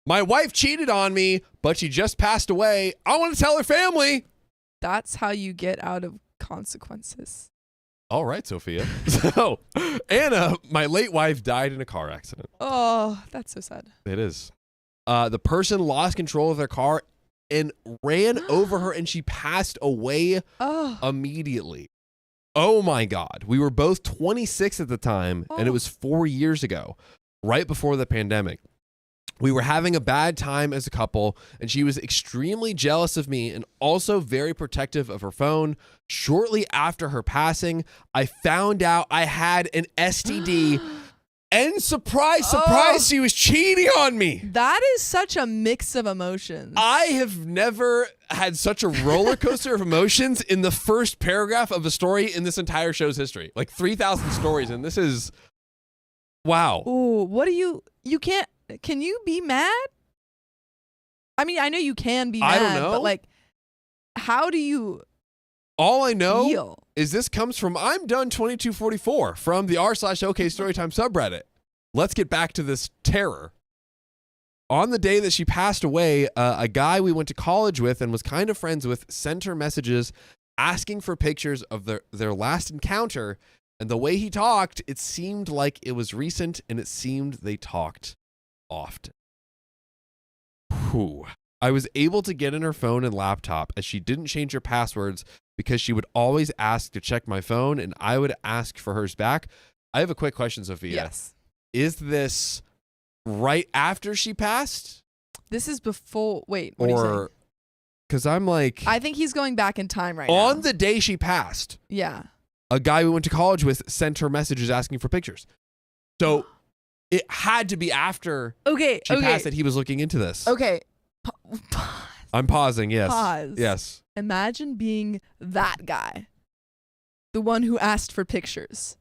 My wife cheated on me, but she just passed away. I want to tell her family. That's how you get out of consequences. All right, Sophia. So, Anna, my late wife, died in a car accident. Oh, that's so sad. It is. The person lost control of their car and ran over her, and she passed away immediately. Oh, my God. We were both 26 at the time, and it was 4 years ago, right before the pandemic. We were having a bad time as a couple, and she was extremely jealous of me and also very protective of her phone. Shortly after her passing, I found out I had an STD, and surprise, she was cheating on me. That is such a mix of emotions. I have never had such a roller coaster of emotions in the first paragraph of a story in this entire show's history. Like 3,000 stories, and this is, wow. Ooh, what do you can't. Can you be mad? I mean, I know you can be mad, I don't know. But like, how do you All I know feel? is this comes from I'm Done 2244 from the r/OK Storytime subreddit. Let's get back to this terror. On the day that she passed away, a guy we went to college with and was kind of friends with sent her messages asking for pictures of their last encounter. And the way he talked, it seemed like it was recent, and it seemed they talked often. Whew. I was able to get in her phone and laptop as she didn't change her passwords because she would always ask to check my phone and I would ask for hers back. I have a quick question, Sophia. Yes. Is this right after she passed? This is before. Wait, what are you saying? Because I'm like, I think he's going back in time right now. on the day she passed, Yeah. a guy we went to college with sent her messages asking for pictures. So it had to be after she passed that he was looking into this. Okay. I'm pausing, yes. Pause. Yes. Imagine being that guy. The one who asked for pictures.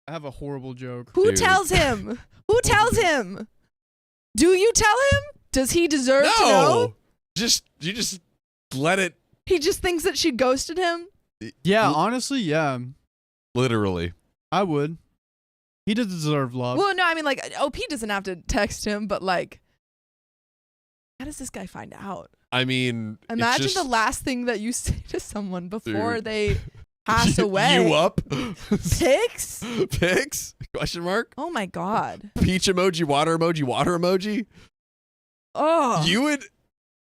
I have a horrible joke. Who Dude. tells him? Who tells him? Do you tell him? Does he deserve to know? You just let it. He just thinks that she ghosted him? Yeah, honestly, yeah. Literally. I would. He does deserve love. Well, no, I mean, like, OP doesn't have to text him, but, like, how does this guy find out? I mean, Imagine the last thing that you say to someone before Dude. they pass away. You up? Pics? Pics? Question mark? Oh, my God. Peach emoji, water emoji, water emoji. Oh.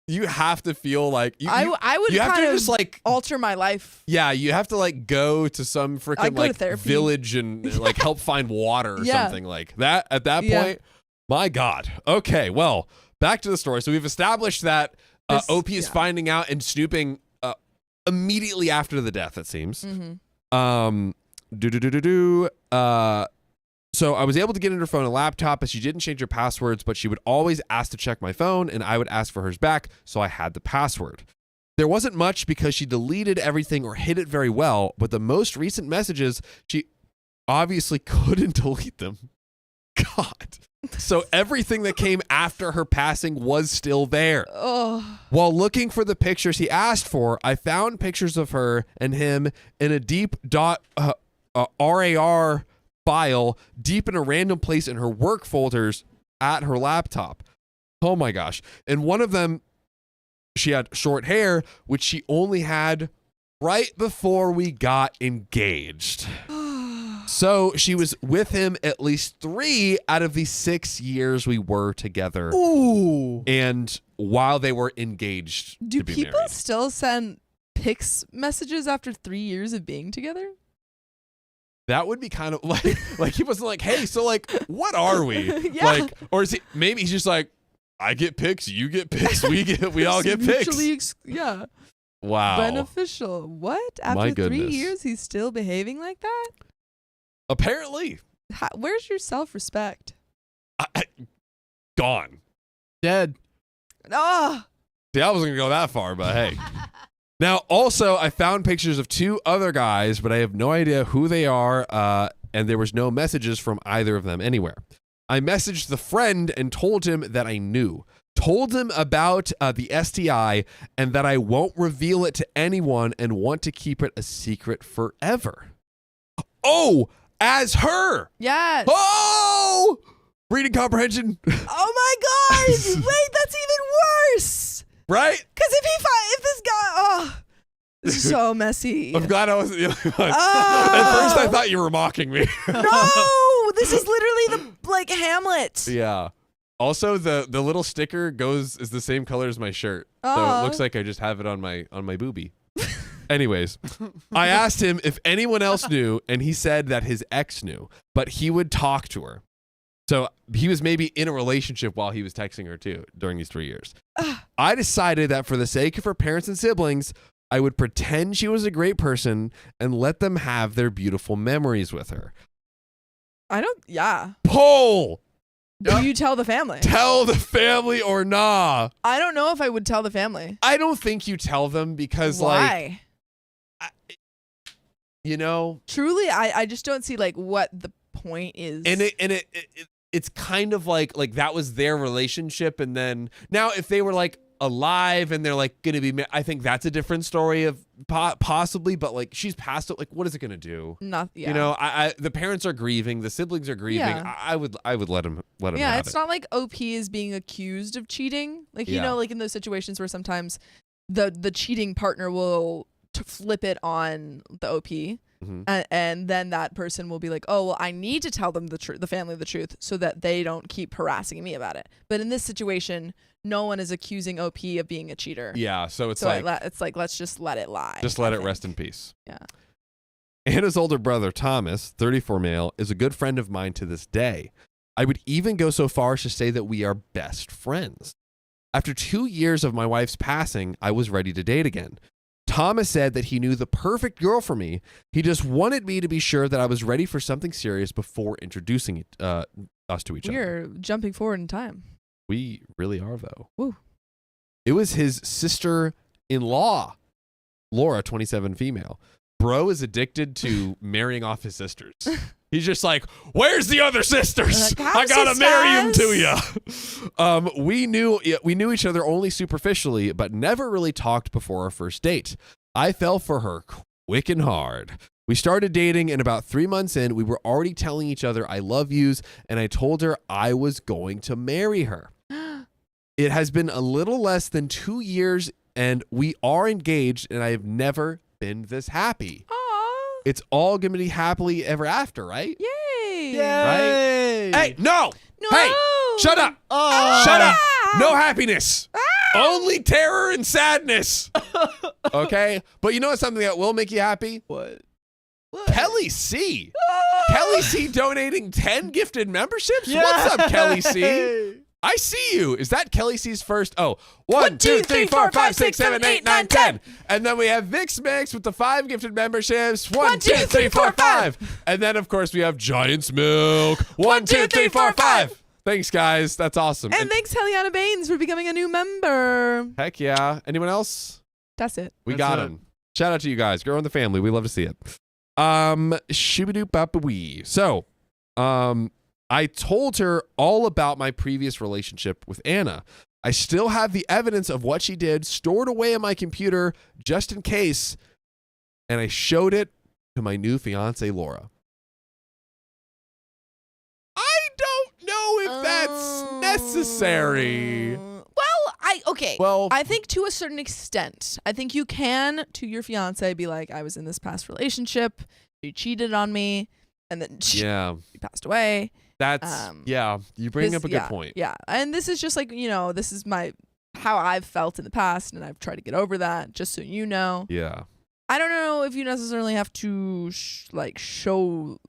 You have to feel like I would you have kind to of just like alter my life. Yeah, you have to like go to some freaking go to like therapy. village and like help find water or Yeah. something like that. At that Yeah. point, my God. Okay, well, back to the story. So we've established that OP is finding out and snooping immediately after the death. It seems. Mm-hmm. So I was able to get in her phone and laptop, but she didn't change her passwords, but she would always ask to check my phone and I would ask for hers back. So I had the password. There wasn't much because she deleted everything or hid it very well, but the most recent messages, she obviously couldn't delete them. God. So everything that came after her passing was still there. Oh. While looking for the pictures he asked for, I found pictures of her and him in a deep RAR file deep in a random place in her work folders at her laptop. Oh my gosh. And one of them, she had short hair, which she only had right before we got engaged. So she was with him at least 3 out of the 6 years we were together. Ooh. And while they were engaged Do to be people married. still send pics messages after 3 years of being together? That would be kind of like he wasn't like, hey, so like, what are we? Yeah. Like, or is he, maybe he's just like, I get pics, you get pics, we all get pics. Mutually yeah. Wow. Beneficial. What? After My 3 goodness. years, he's still behaving like that? Apparently. Where's your self-respect? Gone. Dead. Oh. See, I wasn't going to go that far, but hey. Now, also, I found pictures of 2 other guys, but I have no idea who they are, and there was no messages from either of them anywhere. I messaged the friend and told him that I knew. Told him about the STI and that I won't reveal it to anyone and want to keep it a secret forever. Oh, as her. Yes. Oh! Reading comprehension. Oh my God! Wait, that's even worse. Right? Because if this guy, this is so messy. I'm glad I wasn't the only one. Oh. At first, I thought you were mocking me. No, this is literally the Hamlet. Yeah. Also, the little sticker is the same color as my shirt, so it looks like I just have it on my boobie. Anyways, I asked him if anyone else knew, and he said that his ex knew, but he would talk to her. So he was maybe in a relationship while he was texting her too during these 3 years. I decided that for the sake of her parents and siblings, I would pretend she was a great person and let them have their beautiful memories with her. Poll! Do you tell the family? Tell the family or nah? I don't know if I would tell the family. I don't think you tell them because Why? Truly, I just don't see like what the point is. And it's kind of like that was their relationship, and then now if they were like alive and they're like gonna be, I think that's a different story of possibly, but like she's passed it, like what is it gonna do? Nothing. Yeah. You know, the parents are grieving, the siblings are grieving. Yeah. I would let him Yeah, have it's it. not like OP is being accused of cheating. Like you know, like in those situations where sometimes the cheating partner will flip it on the OP. Mm-hmm. And then that person will be like, oh, well, I need to tell them the family the truth so that they don't keep harassing me about it. But in this situation, no one is accusing OP of being a cheater. Yeah, so it's like let's just let it lie. Just let it rest in peace. Yeah. Anna's older brother, Thomas, 34 male, is a good friend of mine to this day. I would even go so far as to say that we are best friends. After 2 years of my wife's passing, I was ready to date again. Thomas said that he knew the perfect girl for me. He just wanted me to be sure that I was ready for something serious before introducing us to each other. We're jumping forward in time. We really are, though. Woo. It was his sister-in-law, Laura, 27 female. Bro is addicted to marrying off his sisters. He's just like, where's the other sisters? Like, I gotta marry them to you. We knew each other only superficially, but never really talked before our first date. I fell for her quick and hard. We started dating, and about 3 months in, we were already telling each other I love yous, and I told her I was going to marry her. It has been a little less than 2 years, and we are engaged, and I have never been this happy. It's all going to be happily ever after, right? Yay! Yay! Right? Hey, no! Hey, shut up! Shut up! No happiness! Only terror and sadness! Okay? But you know what's something that will make you happy? What? Kelly C. Kelly C donating 10 gifted memberships? What's up, Kelly C? I see you. Is that Kelly C's first? Oh, 1, 2, 3, 4, 5, 6, 7, 8, 9, 10. And then we have Vix Mix with the 5 gifted memberships. 1, 2, 3, 4, 5. And then, of course, we have Giant's Milk. 1, 2, 3, 4, 5. Thanks, guys. That's awesome. And thanks, Heliana Baines, for becoming a new member. Heck yeah. Anyone else? That's it. We got him. Shout out to you guys. Grow in the family. We love to see it. Shooby-doop-bop-a-wee. So, I told her all about my previous relationship with Anna. I still have the evidence of what she did stored away on my computer just in case, and I showed it to my new fiance, Laura. I don't know if that's necessary. Well, I think to a certain extent, I think you can, to your fiance, be like, I was in this past relationship, she cheated on me, and then she passed away. That's, you bring up a good point. Yeah, and this is just like, this is how I've felt in the past, and I've tried to get over that, just so you know. Yeah. I don't know if you necessarily have to, show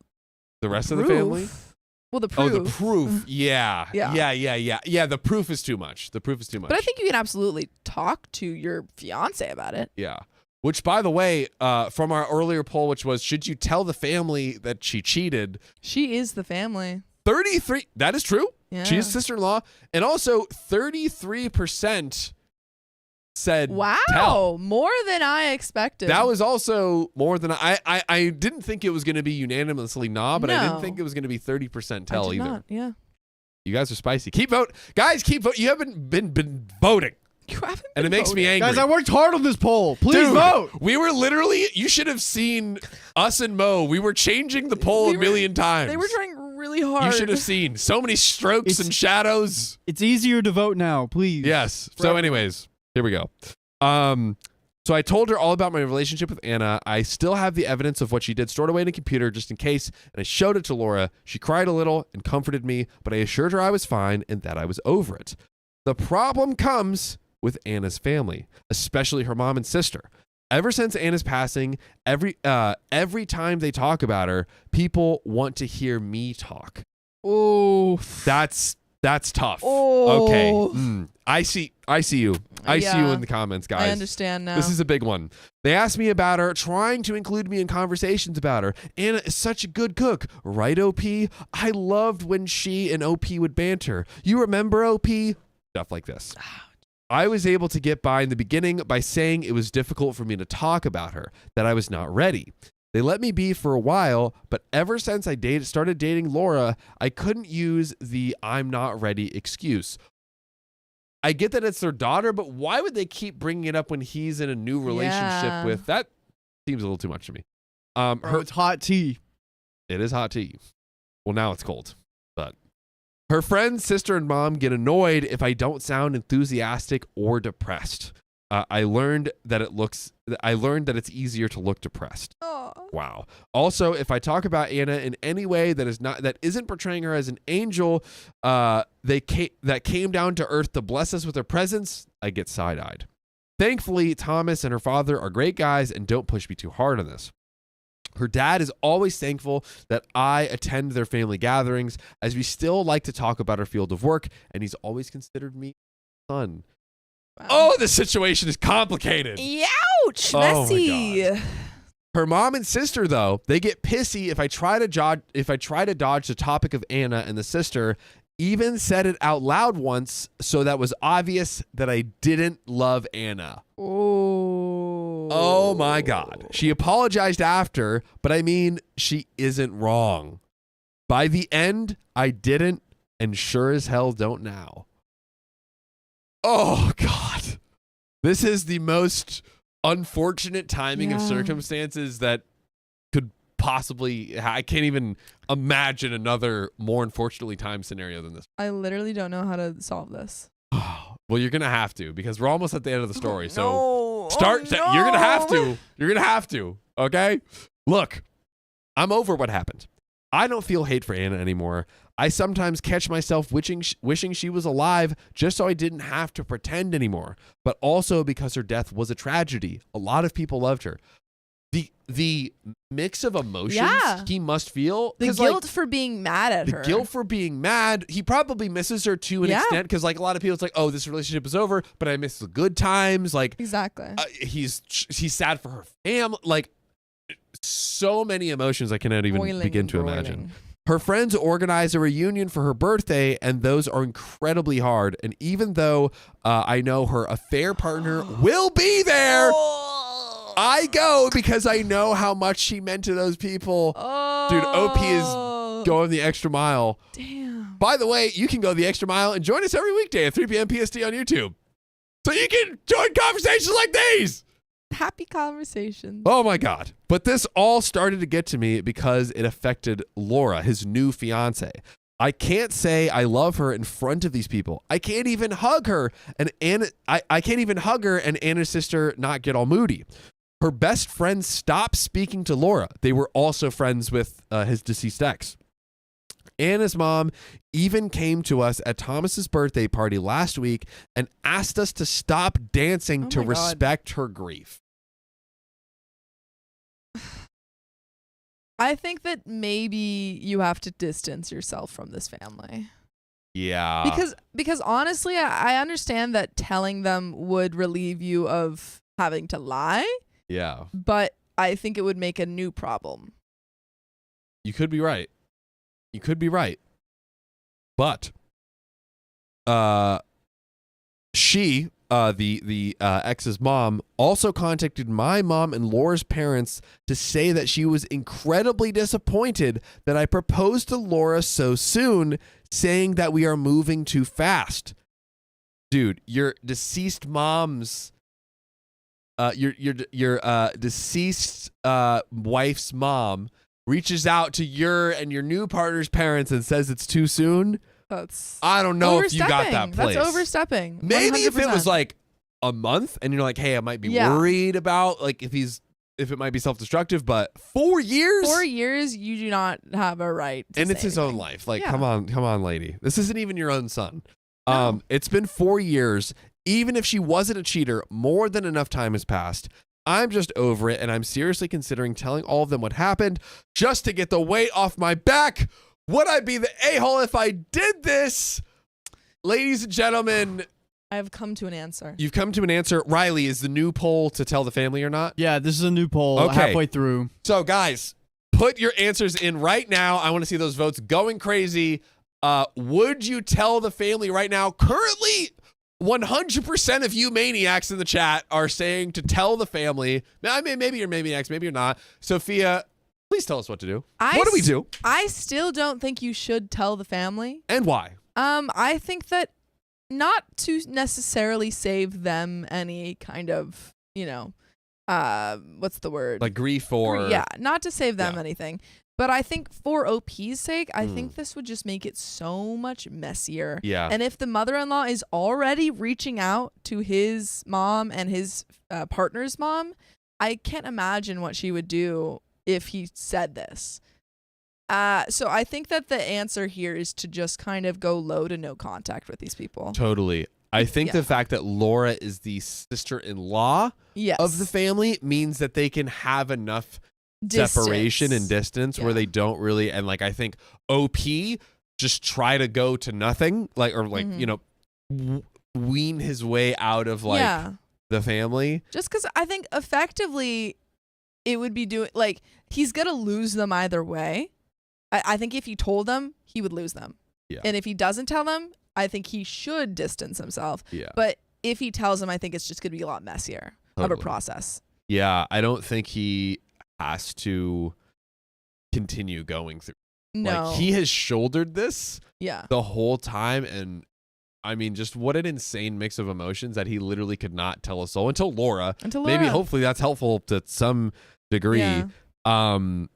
the rest of the family? Well, the proof. Oh, the proof. Yeah. Yeah, the proof is too much. But I think you can absolutely talk to your fiance about it. Yeah. Which, by the way, from our earlier poll, which was, should you tell the family that she cheated? She is the family. 33. That is true. Yeah. She is sister-in-law. And also 33% said tell. More than I expected. That was also more than I didn't think it was going to be unanimously but I didn't think it was going to be 30% tell either. Not, yeah. You guys are spicy. Keep voting. Guys, keep voting. You haven't been voting. You haven't and it makes me angry. Guys, I worked hard on this poll. Please vote. We were literally, you should have seen us and Mo. We were changing the poll a million times. They were trying really hard. You should have seen so many strokes and shadows. It's easier to vote now, please. Yes. So anyways, here we go. So I told her all about my relationship with Anna. I still have the evidence of what she did stored away in a computer just in case, and I showed it to Laura. She cried a little and comforted me, but I assured her I was fine and that I was over it. The problem comes with Anna's family, especially her mom and sister. Ever since Anna's passing, every time they talk about her, people want to hear me talk. Oh, that's tough. Oh. Okay. I see you. I see you in the comments, guys. I understand now. This is a big one. They asked me about her, trying to include me in conversations about her. Anna is such a good cook. Right, OP? I loved when she and OP would banter. You remember OP? Stuff like this. I was able to get by in the beginning by saying it was difficult for me to talk about her, that I was not ready. They let me be for a while, but ever since I started dating Laura, I couldn't use the I'm not ready excuse. I get that it's their daughter, but why would they keep bringing it up when he's in a new relationship with? That seems a little too much to me. It's hot tea. It is hot tea. Well, now it's cold, but her friends, sister, and mom get annoyed if I don't sound enthusiastic or depressed. I learned that it's easier to look depressed. Aww. Wow. Also, if I talk about Anna in any way that isn't portraying her as an angel, that came down to earth to bless us with their presence, I get side-eyed. Thankfully, Thomas and her father are great guys and don't push me too hard on this. Her dad is always thankful that I attend their family gatherings, as we still like to talk about our field of work, and he's always considered me a son. Wow. Oh, this situation is complicated. Ouch, messy. Oh my God. Her mom and sister, though, they get pissy if I try to dodge the topic of Anna, and the sister even said it out loud once, so that was obvious that I didn't love Anna. Oh my God. She apologized after, but I mean, she isn't wrong. By the end, I didn't, and sure as hell don't now. Oh God. This is the most unfortunate timing of circumstances that could possibly, I can't even imagine another more unfortunately timed scenario than this. I literally don't know how to solve this. Well, you're going to have to, because we're almost at the end of the story. So no. You're going to have to. You're going to have to. Okay? Look, I'm over what happened. I don't feel hate for Anna anymore. I sometimes catch myself wishing she was alive just so I didn't have to pretend anymore, but also because her death was a tragedy. A lot of people loved her. The mix of emotions he must feel. The guilt for being mad at her. The guilt for being mad. He probably misses her to an extent, because like a lot of people, it's like, oh, this relationship is over, but I miss the good times. Like exactly. He's sad for her family. Like so many emotions I cannot even begin to imagine. Her friends organize a reunion for her birthday, and those are incredibly hard. And even though I know her affair partner will be there, I go because I know how much she meant to those people. Dude, OP is going the extra mile. Damn. By the way, you can go the extra mile and join us every weekday at 3 p.m. PST on YouTube, so you can join conversations like these. Happy conversations. Oh my God. But this all started to get to me because it affected Laura, his new fiance. I can't say I love her in front of these people. I can't even hug her, and I can't even hug her and Anna's sister not get all moody. Her best friend stopped speaking to Laura. They were also friends with his deceased ex. Anna's mom even came to us at Thomas's birthday party last week and asked us to stop dancing to respect her grief. I think that maybe you have to distance yourself from this family. Yeah. Because honestly, I understand that telling them would relieve you of having to lie. Yeah. But I think it would make a new problem. You could be right. You could be right. But she, the ex's mom, also contacted my mom and Laura's parents to say that she was incredibly disappointed that I proposed to Laura so soon, saying that we are moving too fast. Dude, your deceased mom's your deceased wife's mom reaches out to your and your new partner's parents and says it's too soon, I don't know if you got that place. That's overstepping. Maybe 100%. if it was like a month and you're like, hey, I might be worried about like if it might be self-destructive, but 4 years? 4 years, you do not have a right to and say it's his anything. own life. Like, come on, lady. This isn't even your own son. No. It's been 4 years. Even if she wasn't a cheater, more than enough time has passed. I'm just over it, and I'm seriously considering telling all of them what happened just to get the weight off my back. Would I be the a-hole if I did this? Ladies and gentlemen, I have come to an answer. you've come to an answer. Riley, is the new poll to tell the family or not? Yeah, this is a new poll. Okay. Halfway through. So, guys, put your answers in right now. I want to see those votes going crazy. Would you tell the family right now? Currently, 100% of you maniacs in the chat are saying to tell the family. I mean, maybe you're maniacs, maybe you're not. Sophia, please tell us what to do. What do we do? I still don't think you should tell the family. And why? I think that not to necessarily save them any kind of, what's the word? Like grief or... Yeah, not to save them anything. But I think for OP's sake, I think this would just make it so much messier. Yeah. And if the mother-in-law is already reaching out to his mom and his partner's mom, I can't imagine what she would do if he said this. So I think that the answer here is to just kind of go low to no contact with these people. Totally. I think the fact that Laura is the sister-in-law of the family means that they can have enough separation and distance where they don't really, and like I think OP just try to go to nothing, like, or like, wean his way out of like the family. Just because I think effectively it would be doing, like, he's gonna lose them either way. I think if he told them, he would lose them. Yeah. And if he doesn't tell them, I think he should distance himself. Yeah. But if he tells them, I think it's just gonna be a lot messier of a process. Yeah, I don't think he has to continue going through. No. Like, he has shouldered this the whole time, and I mean, just what an insane mix of emotions that he literally could not tell a soul until Laura. Maybe hopefully that's helpful to some degree. Yeah. I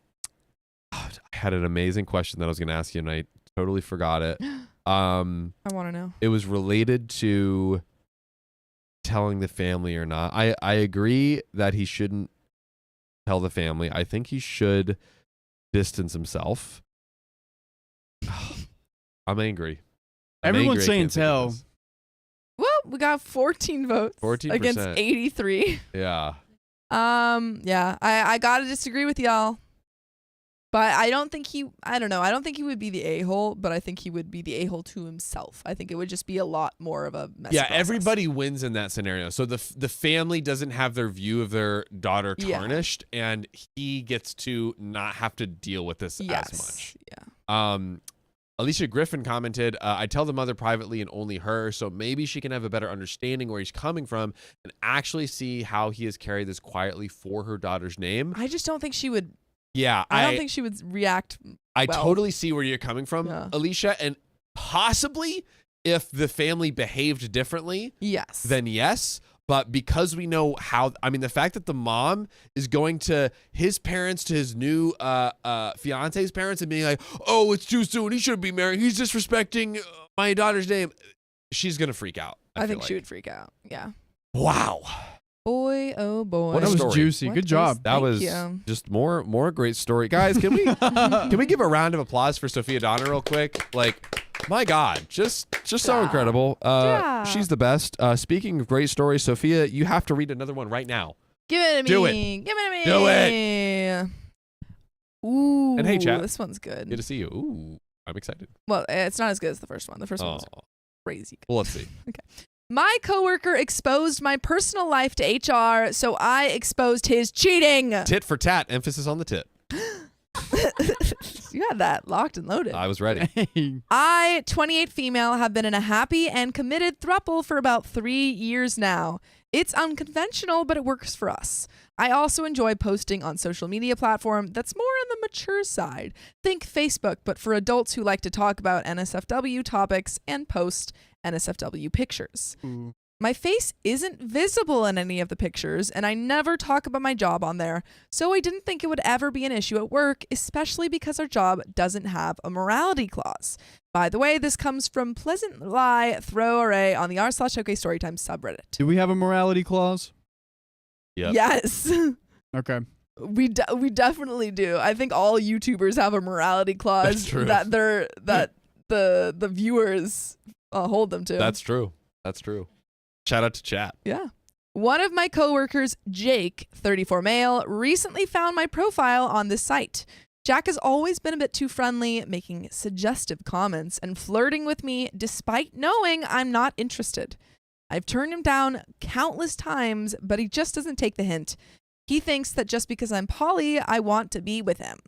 had an amazing question that I was going to ask you, and I totally forgot it. I want to know. It was related to telling the family or not. I agree that he shouldn't tell the family. I think he should distance himself. I'm angry. Everyone's saying tell. Well, we got 14 votes 14% against 83. Yeah. I gotta disagree with y'all. But I don't think he would be the a-hole, but I think he would be the a-hole to himself. I think it would just be a lot more of a messy process. Everybody wins in that scenario. So the family doesn't have their view of their daughter tarnished, and he gets to not have to deal with this as much. Yeah. Alicia Griffin commented, I tell the mother privately and only her, so maybe she can have a better understanding where he's coming from and actually see how he has carried this quietly for her daughter's name. I just don't think she would. Yeah, I don't think she would react I totally see where you're coming from, Alicia, and possibly if the family behaved differently, then yes. But because we know how, I mean, the fact that the mom is going to his parents, to his new fiance's parents, and being like, oh, it's too soon, he shouldn't be married, he's disrespecting my daughter's name, she's going to freak out. I think she would freak out. Yeah. Wow. Boy, oh boy. What a that story. was juicy. Good job. That was just more great story. Guys, can we give a round of applause for Sophia Donner real quick? Like, my God, just so incredible. She's the best. Speaking of great stories, Sophia, you have to read another one right now. Give it to me. Do it. Give it to me. Do it. Ooh. And hey, chat. This one's good. Good to see you. Ooh, I'm excited. Well, it's not as good as the first one. The first one was crazy good. Well, let's see. Okay. My coworker exposed my personal life to HR, so I exposed his cheating. Tit for tat. Emphasis on the tit. You had that locked and loaded. I was ready. I, 28 female, have been in a happy and committed throuple for about 3 years now. It's unconventional, but it works for us. I also enjoy posting on social media platform that's more on the mature side. Think Facebook, but for adults who like to talk about NSFW topics and post NSFW pictures. Ooh. My face isn't visible in any of the pictures, and I never talk about my job on there, so I didn't think it would ever be an issue at work, especially because our job doesn't have a morality clause. By the way, this comes from Pleasant Lie Throw Array on the r/OK Storytime subreddit. Do we have a morality clause? Yep. Yes. Okay. We definitely do. I think all YouTubers have a morality clause that the viewers hold them to. That's true. Shout out to chat. Yeah. One of my coworkers, Jake, 34 male, recently found my profile on this site. Jack has always been a bit too friendly, making suggestive comments and flirting with me despite knowing I'm not interested. I've turned him down countless times, but he just doesn't take the hint. He thinks that just because I'm poly, I want to be with him.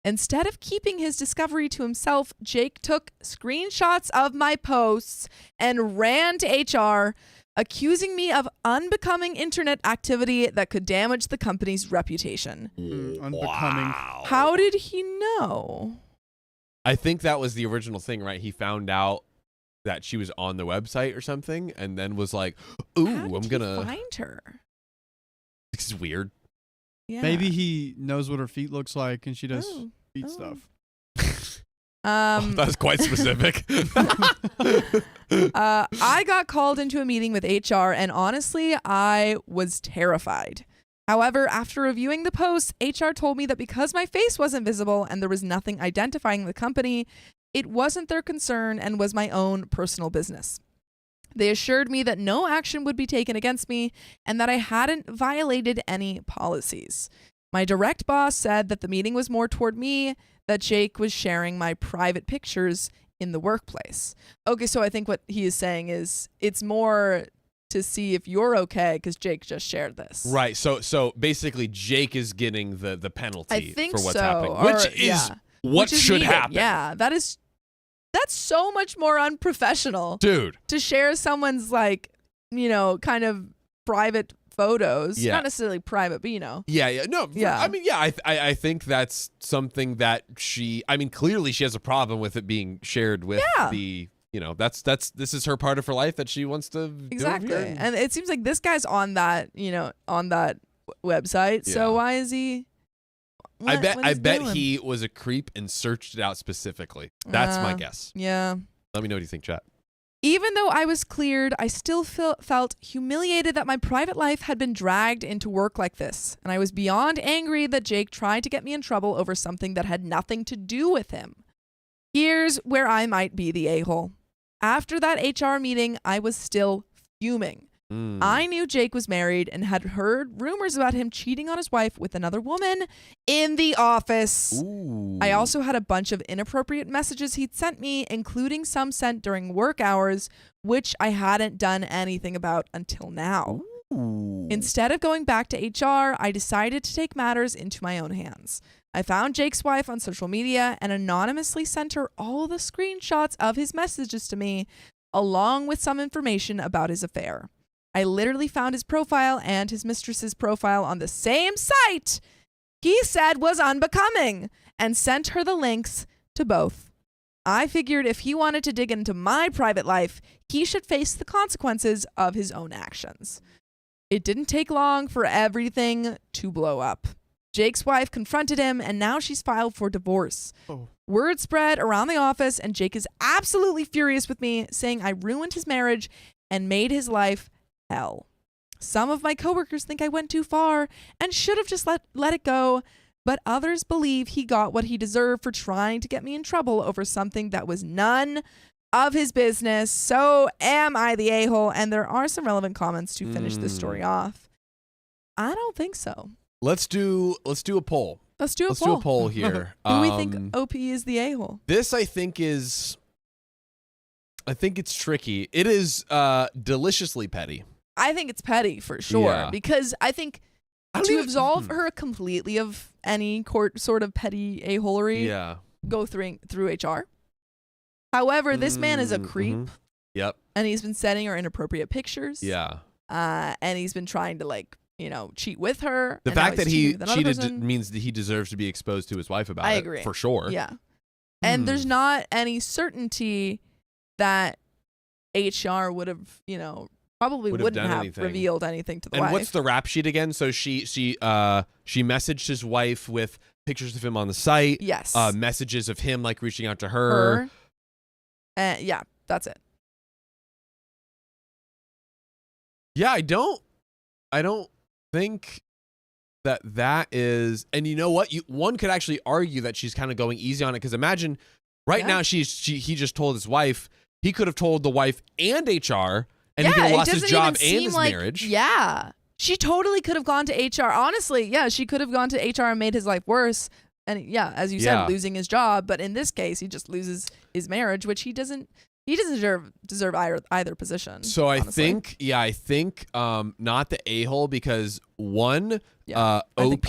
Instead of keeping his discovery to himself, Jake took screenshots of my posts and ran to HR, accusing me of unbecoming internet activity that could damage the company's reputation. Unbecoming. Wow. How did he know? I think that was the original thing, right? He found out that she was on the website or something and then was like, ooh, How did I'm he find her? This is weird. Yeah. Maybe he knows what her feet looks like and she does feet stuff. That's quite specific. I got called into a meeting with HR, and honestly, I was terrified. However, after reviewing the posts, HR told me that because my face wasn't visible and there was nothing identifying the company, it wasn't their concern and was my own personal business. They assured me that no action would be taken against me and that I hadn't violated any policies. My direct boss said that the meeting was more toward me, that Jake was sharing my private pictures in the workplace. Okay, so I think what he is saying is it's more to see if you're okay because Jake just shared this. Right. So basically Jake is getting the penalty I think for what's so, happening, or- which is yeah. what Which is should needed. happen. Yeah, that's so much more unprofessional. Dude. To share someone's kind of private photos. Yeah. Not necessarily private, but Yeah. No. Yeah. I mean, yeah. I think that's something that clearly she has a problem with it being shared with the. This is her part of her life that she wants to exactly. do here. And it seems like this guy's on that website. Yeah. So why is he? I bet he was a creep and searched it out specifically. That's my guess. Yeah. Let me know what you think, chat. Even though I was cleared, I still felt humiliated that my private life had been dragged into work like this, and I was beyond angry that Jake tried to get me in trouble over something that had nothing to do with him. Here's where I might be the a-hole. After that HR meeting, I was still fuming. I knew Jake was married and had heard rumors about him cheating on his wife with another woman in the office. Ooh. I also had a bunch of inappropriate messages he'd sent me, including some sent during work hours, which I hadn't done anything about until now. Ooh. Instead of going back to HR, I decided to take matters into my own hands. I found Jake's wife on social media and anonymously sent her all the screenshots of his messages to me, along with some information about his affair. I literally found his profile and his mistress's profile on the same site he said was unbecoming and sent her the links to both. I figured if he wanted to dig into my private life, he should face the consequences of his own actions. It didn't take long for everything to blow up. Jake's wife confronted him, and now she's filed for divorce. Oh. Word spread around the office, and Jake is absolutely furious with me, saying I ruined his marriage and made his life hell. Some of my coworkers think I went too far and should have just let it go, but others believe he got what he deserved for trying to get me in trouble over something that was none of his business. So am I the a-hole? And there are some relevant comments to finish this story off. I don't think so. Let's do a poll. Let's do a poll here. Who do we think OP is the a-hole? This I think it's tricky. It is deliciously petty. I think it's petty for sure, because I think to absolve her completely of any sort of petty a-holery, go through HR. However, this man is a creep. Mm-hmm. Yep. And he's been sending her inappropriate pictures. Yeah. And he's been trying to cheat with her. The fact that he cheated person means that he deserves to be exposed to his wife about it. I agree. For sure. Yeah. And there's not any certainty that HR would have, probably wouldn't have anything. revealed anything to the and wife. What's the rap sheet again? So she messaged his wife with pictures of him on the site. Yes. Messages of him like reaching out to her. Yeah, that's it. Yeah, I don't think that is, and you know what? One could actually argue that she's kind of going easy on it, because imagine now he just told his wife. He could have told the wife and HR, and he could have lost his job and his marriage. Yeah, she totally could have gone to HR. Honestly, yeah, she could have gone to HR and made his life worse. And yeah, as you said, losing his job. But in this case, he just loses his marriage, which he doesn't deserve either position. So honestly. I think not the a-hole, because one, OP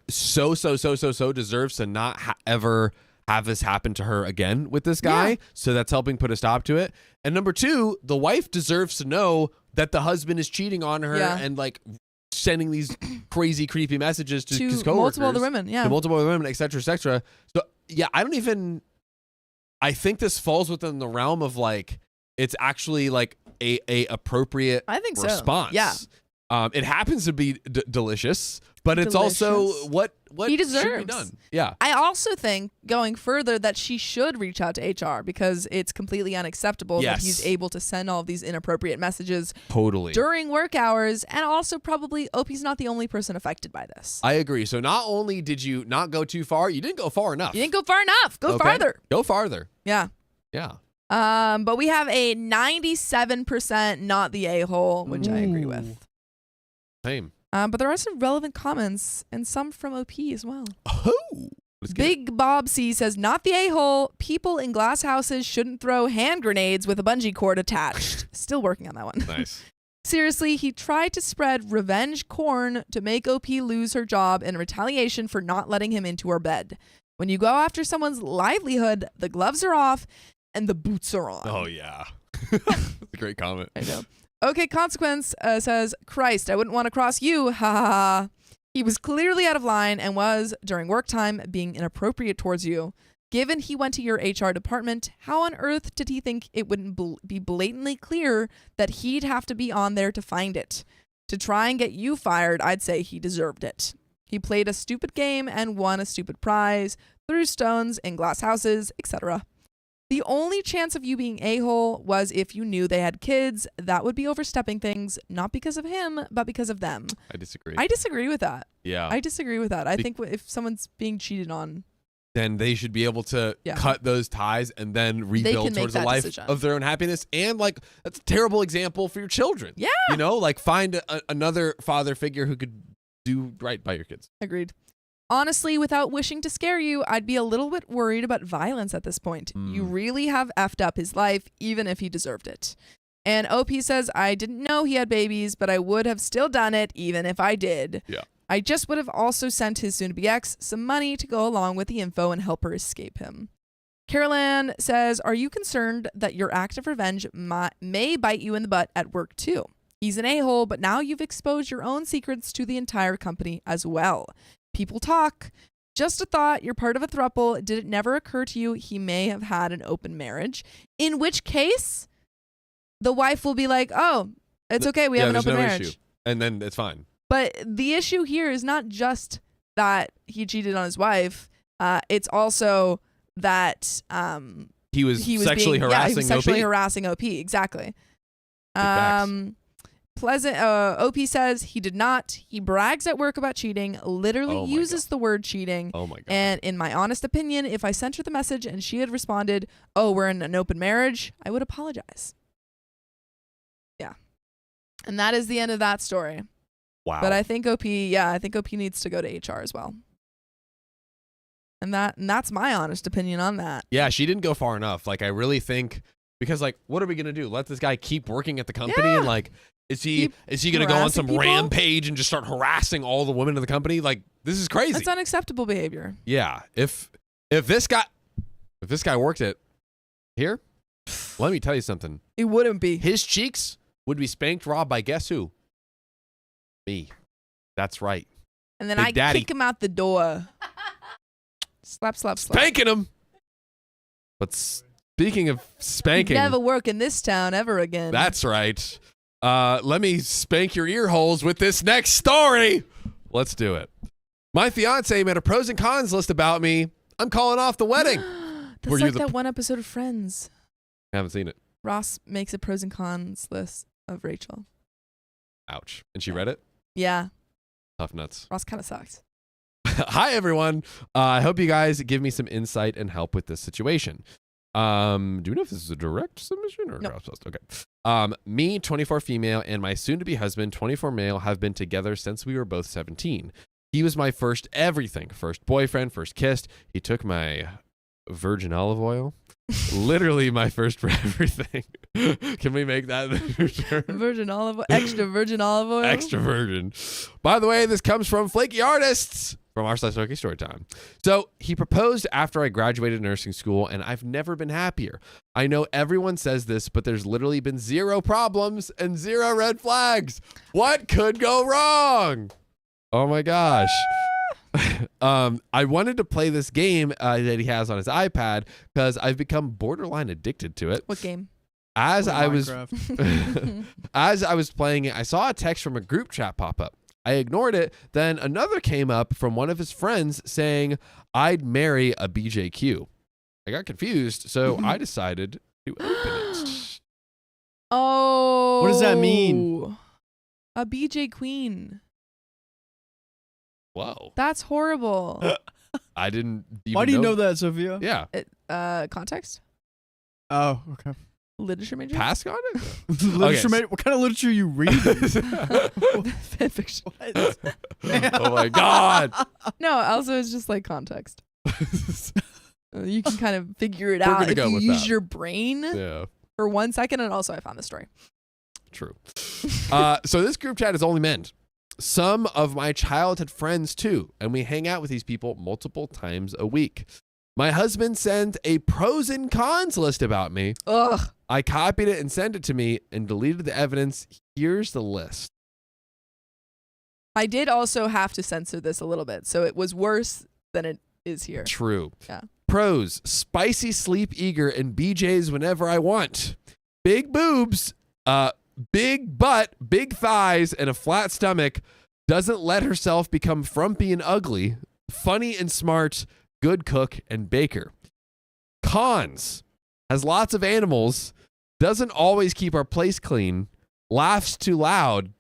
so deserves to not ever have this happen to her again with this guy. Yeah. So that's helping put a stop to it. And number two, the wife deserves to know that the husband is cheating on her and like sending these crazy, creepy messages to his coworkers. Multiple other women, to multiple other women, et cetera, et cetera. So yeah, I think this falls within the realm of like, it's actually like a appropriate response. Yeah. It happens to be delicious, but it's also what he deserves. Should be done. Yeah. I also think, going further, that she should reach out to HR, because it's completely unacceptable that he's able to send all of these inappropriate messages during work hours, and also probably OP's not the only person affected by this. I agree. So not only did you not go too far, you didn't go far enough. You didn't go far enough. Go farther. Go farther. Yeah. Yeah. But we have a 97% not the a-hole, which I agree with. Same. But there are some relevant comments, and some from OP as well. Oh, Big Bob C says, not the a-hole. People in glass houses shouldn't throw hand grenades with a bungee cord attached. Still working on that one. Nice. Seriously, he tried to spread revenge corn to make OP lose her job in retaliation for not letting him into her bed. When you go after someone's livelihood, the gloves are off and the boots are on. Oh, yeah. That's a great comment. I know. Okay, Consequence says, Christ, I wouldn't want to cross you. Ha ha ha. He was clearly out of line and was, during work time, being inappropriate towards you. Given he went to your HR department, how on earth did he think it wouldn't be blatantly clear that he'd have to be on there to find it? To try and get you fired, I'd say he deserved it. He played a stupid game and won a stupid prize, threw stones in glass houses, etc. The only chance of you being a-hole was if you knew they had kids. That would be overstepping things, not because of him, but because of them. I disagree. I disagree with that. Yeah. I disagree with that. I think if someone's being cheated on, then they should be able to cut those ties and then rebuild towards a life of their own happiness. And like, that's a terrible example for your children. Yeah. You know, like find another father figure who could do right by your kids. Agreed. Honestly, without wishing to scare you, I'd be a little bit worried about violence at this point. You really have effed up his life, even if he deserved it. And OP says, I didn't know he had babies, but I would have still done it, even if I did. Yeah. I just would have also sent his soon-to-be ex some money to go along with the info and help her escape him. Caroline says, are you concerned that your act of revenge may bite you in the butt at work too? He's an a-hole, but now you've exposed your own secrets to the entire company as well. People talk. Just a thought, you're part of a throuple. Did it never occur to you he may have had an open marriage? In which case, the wife will be like, oh, it's okay, we have an open marriage. Issue. And then it's fine. But the issue here is not just that he cheated on his wife. It's also that he was sexually harassing OP. Exactly. OP says he did not. He brags at work about cheating, literally uses the word cheating. Oh my God. And in my honest opinion, if I sent her the message and she had responded, oh, we're in an open marriage, I would apologize. Yeah. And that is the end of that story. Wow. But I think OP needs to go to HR as well. And that's my honest opinion on that. Yeah, she didn't go far enough. Like, I really think, because like, what are we gonna do? Let this guy keep working at the company and like, is he gonna go on some rampage and just start harassing all the women in the company? Like, this is crazy. That's unacceptable behavior. Yeah. If this guy worked it here, let me tell you something. It wouldn't be. His cheeks would be spanked raw by guess who? Me. That's right. And then I kick him out the door. Slap, slap, slap. Spanking him. But speaking of spanking, never work in this town ever again. That's right. Let me spank your ear holes with this next story. Let's do it. My fiance made a pros and cons list about me. I'm calling off the wedding. That's like that one episode of Friends. I haven't seen it. Ross makes a pros and cons list of Rachel. Ouch. And she read it? Yeah. Tough nuts. Ross kind of sucks. Hi, everyone. I hope you guys give me some insight and help with this situation. Do you know if this is a direct submission or nope. Okay. Me, 24 female, and my soon-to-be husband, 24 male, have been together since we were both 17. He was my first everything. First boyfriend, first kissed. He took my virgin olive oil. Literally my first for everything. Can we make that the term? Virgin olive oil. Extra virgin olive oil. Extra virgin. By the way, this comes from Flaky Artists from r/OK Storytime. So he proposed after I graduated nursing school, and I've never been happier. I know everyone says this, but there's literally been 0 problems and 0 red flags. What could go wrong? Oh my gosh. I wanted to play this game that he has on his iPad because I've become borderline addicted to it. What game? As I was playing it, I saw a text from a group chat pop up. I ignored it. Then another came up from one of his friends saying I'd marry a BJQ. I got confused, so I decided to open it. Oh. What does that mean? A BJ queen. Whoa. That's horrible. I didn't even Why do you know that, Sophia? Yeah. Context? Oh, okay. Literature major? Pass on it? Literature major? What kind of literature are you reading? Fan fiction. Oh my God. No, also it's just like context. You can kind of figure it We're out gonna if go you with use that. your brain Yeah. for 1 second. And also I found the story. True. So this group chat is only men. Some of my childhood friends too, and we hang out with these people multiple times a week. My husband sent a pros and cons list about me. Ugh. I copied it and sent it to me and deleted the evidence. Here's the list. I did also have to censor this a little bit, so it was worse than it is here. True. Yeah. Pros: spicy, sleep eager, and BJs whenever I want. Big boobs, big butt, big thighs, and a flat stomach. Doesn't let herself become frumpy and ugly. Funny and smart. Good cook and baker. Cons: has lots of animals. Doesn't always keep our place clean. Laughs too loud.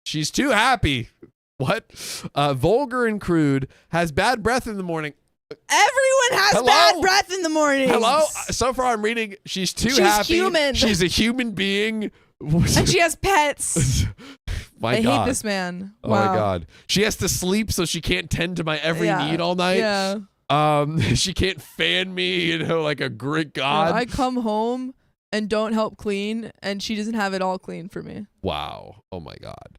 She's too happy. What? Vulgar and crude. Has bad breath in the morning. Everyone has bad breath in the morning. Hello? So far I'm reading she's too She's happy. human. She's a human being. And she has pets. My God. I hate this man. Oh Wow. my God. She has to sleep so she can't tend to my every need all night. Yeah. She can't fan me, like a great God. I come home and don't help clean, and she doesn't have it all clean for me. Wow. Oh my God.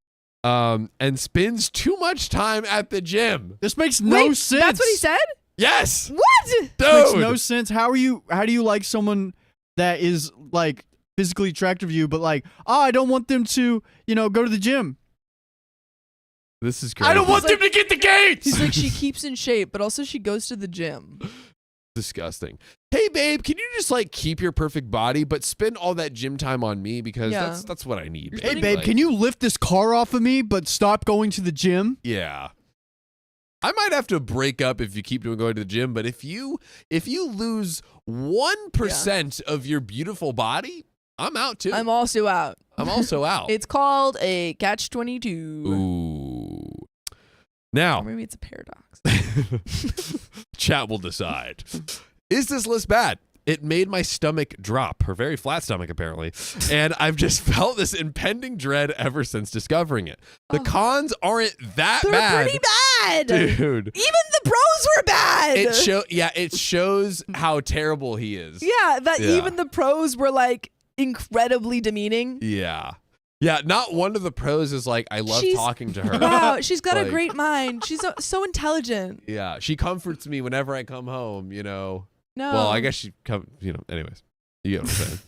And spends too much time at the gym. This makes no sense. That's what he said? Yes. What? Dude. Makes no sense. How do you like someone that is like physically attractive to you, but like, I don't want them to, go to the gym. This is crazy. I don't want them to get the gates. He's like, she keeps in shape, but also she goes to the gym. Disgusting. Hey babe, can you just keep your perfect body but spend all that gym time on me because that's what I need. Hey babe, can you lift this car off of me but stop going to the gym? Yeah. I might have to break up if you keep going to the gym, but if you lose 1% of your beautiful body, I'm out too. I'm also out. It's called a catch-22. Ooh. Now, or maybe it's a paradox. chat will decide. Is this list bad? It made my stomach drop, her very flat stomach apparently, and I've just felt this impending dread ever since discovering it. The cons aren't that They're bad. pretty bad. Dude. Even the pros were bad. It shows how terrible he is. Yeah, even the pros were incredibly demeaning. Yeah. Yeah, not one of the pros is I love talking to her. Wow, she's got a great mind. She's so intelligent. Yeah, she comforts me whenever I come home, No. Well, I guess she anyways. You get what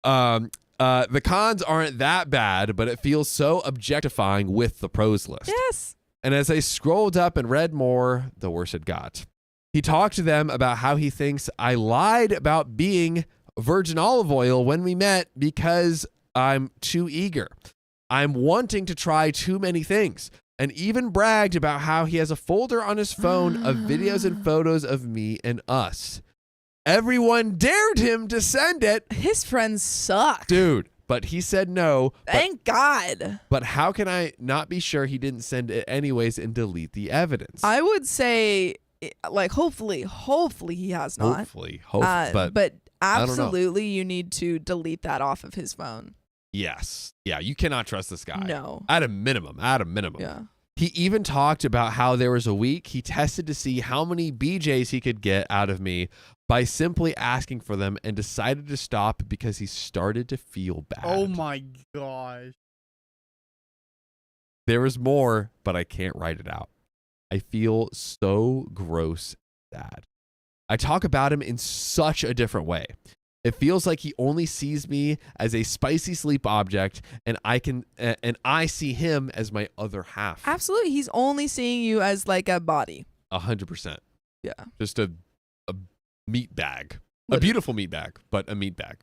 I'm saying. The cons aren't that bad, but it feels so objectifying with the pros list. Yes. And as I scrolled up and read more, the worse it got. He talked to them about how he thinks I lied about being virgin olive oil when we met because I'm too eager. I'm wanting to try too many things. And even bragged about how he has a folder on his phone of videos and photos of me and us. Everyone dared him to send it. His friends suck. Dude, but he said no. Thank God. But how can I not be sure he didn't send it anyways and delete the evidence? I would say, like, hopefully he has not. Hopefully, but absolutely you need to delete that off of his phone. Yes. Yeah, you cannot trust this guy. No. At a minimum. Yeah. He even talked about how there was a week he tested to see how many BJs he could get out of me by simply asking for them and decided to stop because he started to feel bad. Oh my gosh. There was more, but I can't write it out. I feel so gross and sad. I talk about him in such a different way. It feels like he only sees me as a spicy sleep object, and I see him as my other half. Absolutely. He's only seeing you as like a body. 100%. Yeah. Just a meat bag. A beautiful meat bag, but a meat bag.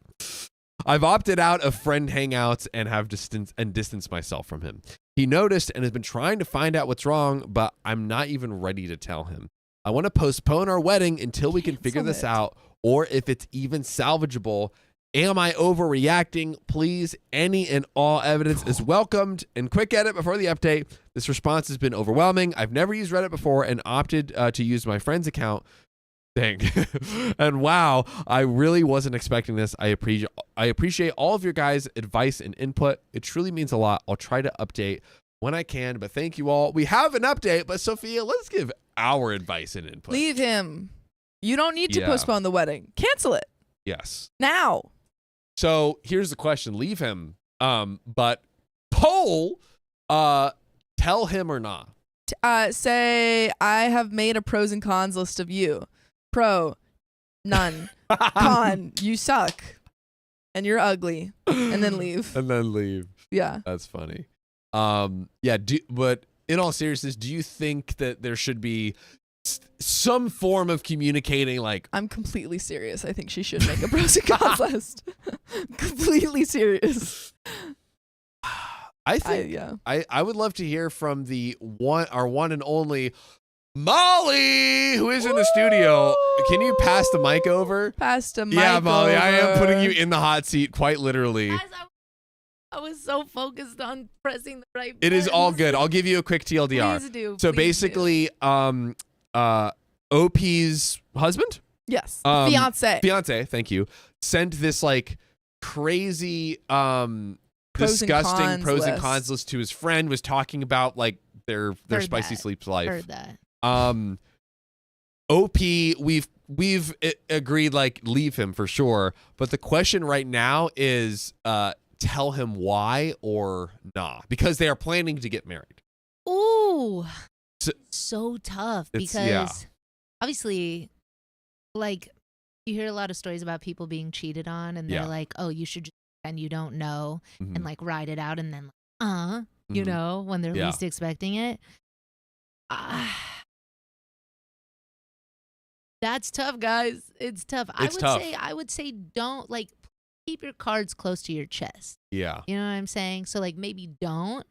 I've opted out of friend hangouts and have distanced myself from him. He noticed and has been trying to find out what's wrong, but I'm not even ready to tell him. I want to postpone our wedding until we can figure this out, or if it's even salvageable. Am I overreacting? Please, any and all evidence is welcomed. And quick edit before the update. This response has been overwhelming. I've never used Reddit before and opted to use my friend's account. Dang. And wow, I really wasn't expecting this. I appreciate all of your guys' advice and input. It truly means a lot. I'll try to update when I can, but thank you all. We have an update, but Sophia, let's give our advice and input. Leave him. You don't need to postpone the wedding. Cancel it. Yes. Now. So here's the question. Leave him. But poll, tell him or not. Say, I have made a pros and cons list of you. Pro, none. Con, you suck. And you're ugly. And then leave. And then leave. Yeah. That's funny. Yeah, but in all seriousness, do you think that there should be some form of communicating, like... I'm completely serious. I think she should make a pros and cons list. Completely serious. I think I would love to hear from our one and only Molly, who is in the studio. Can you pass the mic over? Pass the mic Yeah, Molly, over. I am putting you in the hot seat, quite literally. Guys, I was so focused on pressing the right It is all buttons. good. I'll give you a quick TLDR. Please do. So please basically, OP's husband? Yes. Fiance. Thank you. Sent this like crazy Pros and disgusting cons pros and list. cons list to his friend, was talking about like their Heard spicy that. sleep do. life. Heard that. OP, we've agreed, like, leave him for sure, but the question right now is tell him why or nah, because they are planning to get married. Ooh, so tough because obviously, like, you hear a lot of stories about people being cheated on, and they're like, "Oh, you should just pretend you don't know and like ride it out," and then you know, when they're least expecting it. That's tough, guys. It's tough. I would say don't, like, keep your cards close to your chest. Yeah. You know what I'm saying? So, like, maybe don't.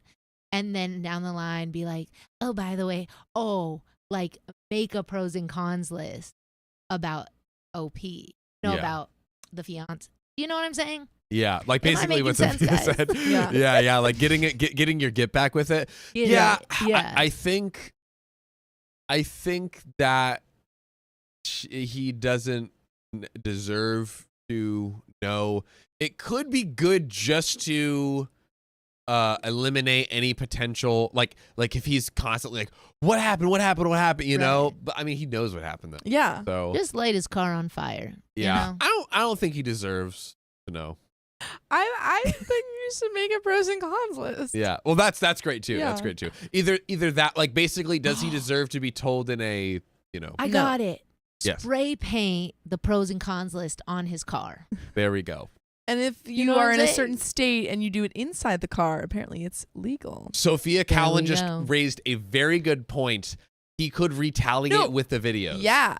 And then down the line be like, oh, by the way, like, make a pros and cons list about OP. About the fiance. You know what I'm saying? Yeah, like Am I basically what making sense, Sophia guys? said. Yeah, like getting your get back with it. Yeah. I think that he doesn't deserve to know. It could be good just to eliminate any potential, like if he's constantly like, what happened, you know? But I mean, he knows what happened though. Yeah. So just light his car on fire. Yeah. You know? I don't think he deserves to know. I think you should make a pros and cons list. Yeah. Well, that's great too. Yeah. That's great too. Either that, like, basically, does he deserve to be told in a, you know? I got it. Yes. Spray paint the pros and cons list on his car. There we go. And if you know are what in I'm a saying? certain state and you do it inside the car, apparently it's legal. Sophia Callan just go. raised a very good point. He could retaliate with the videos. Yeah.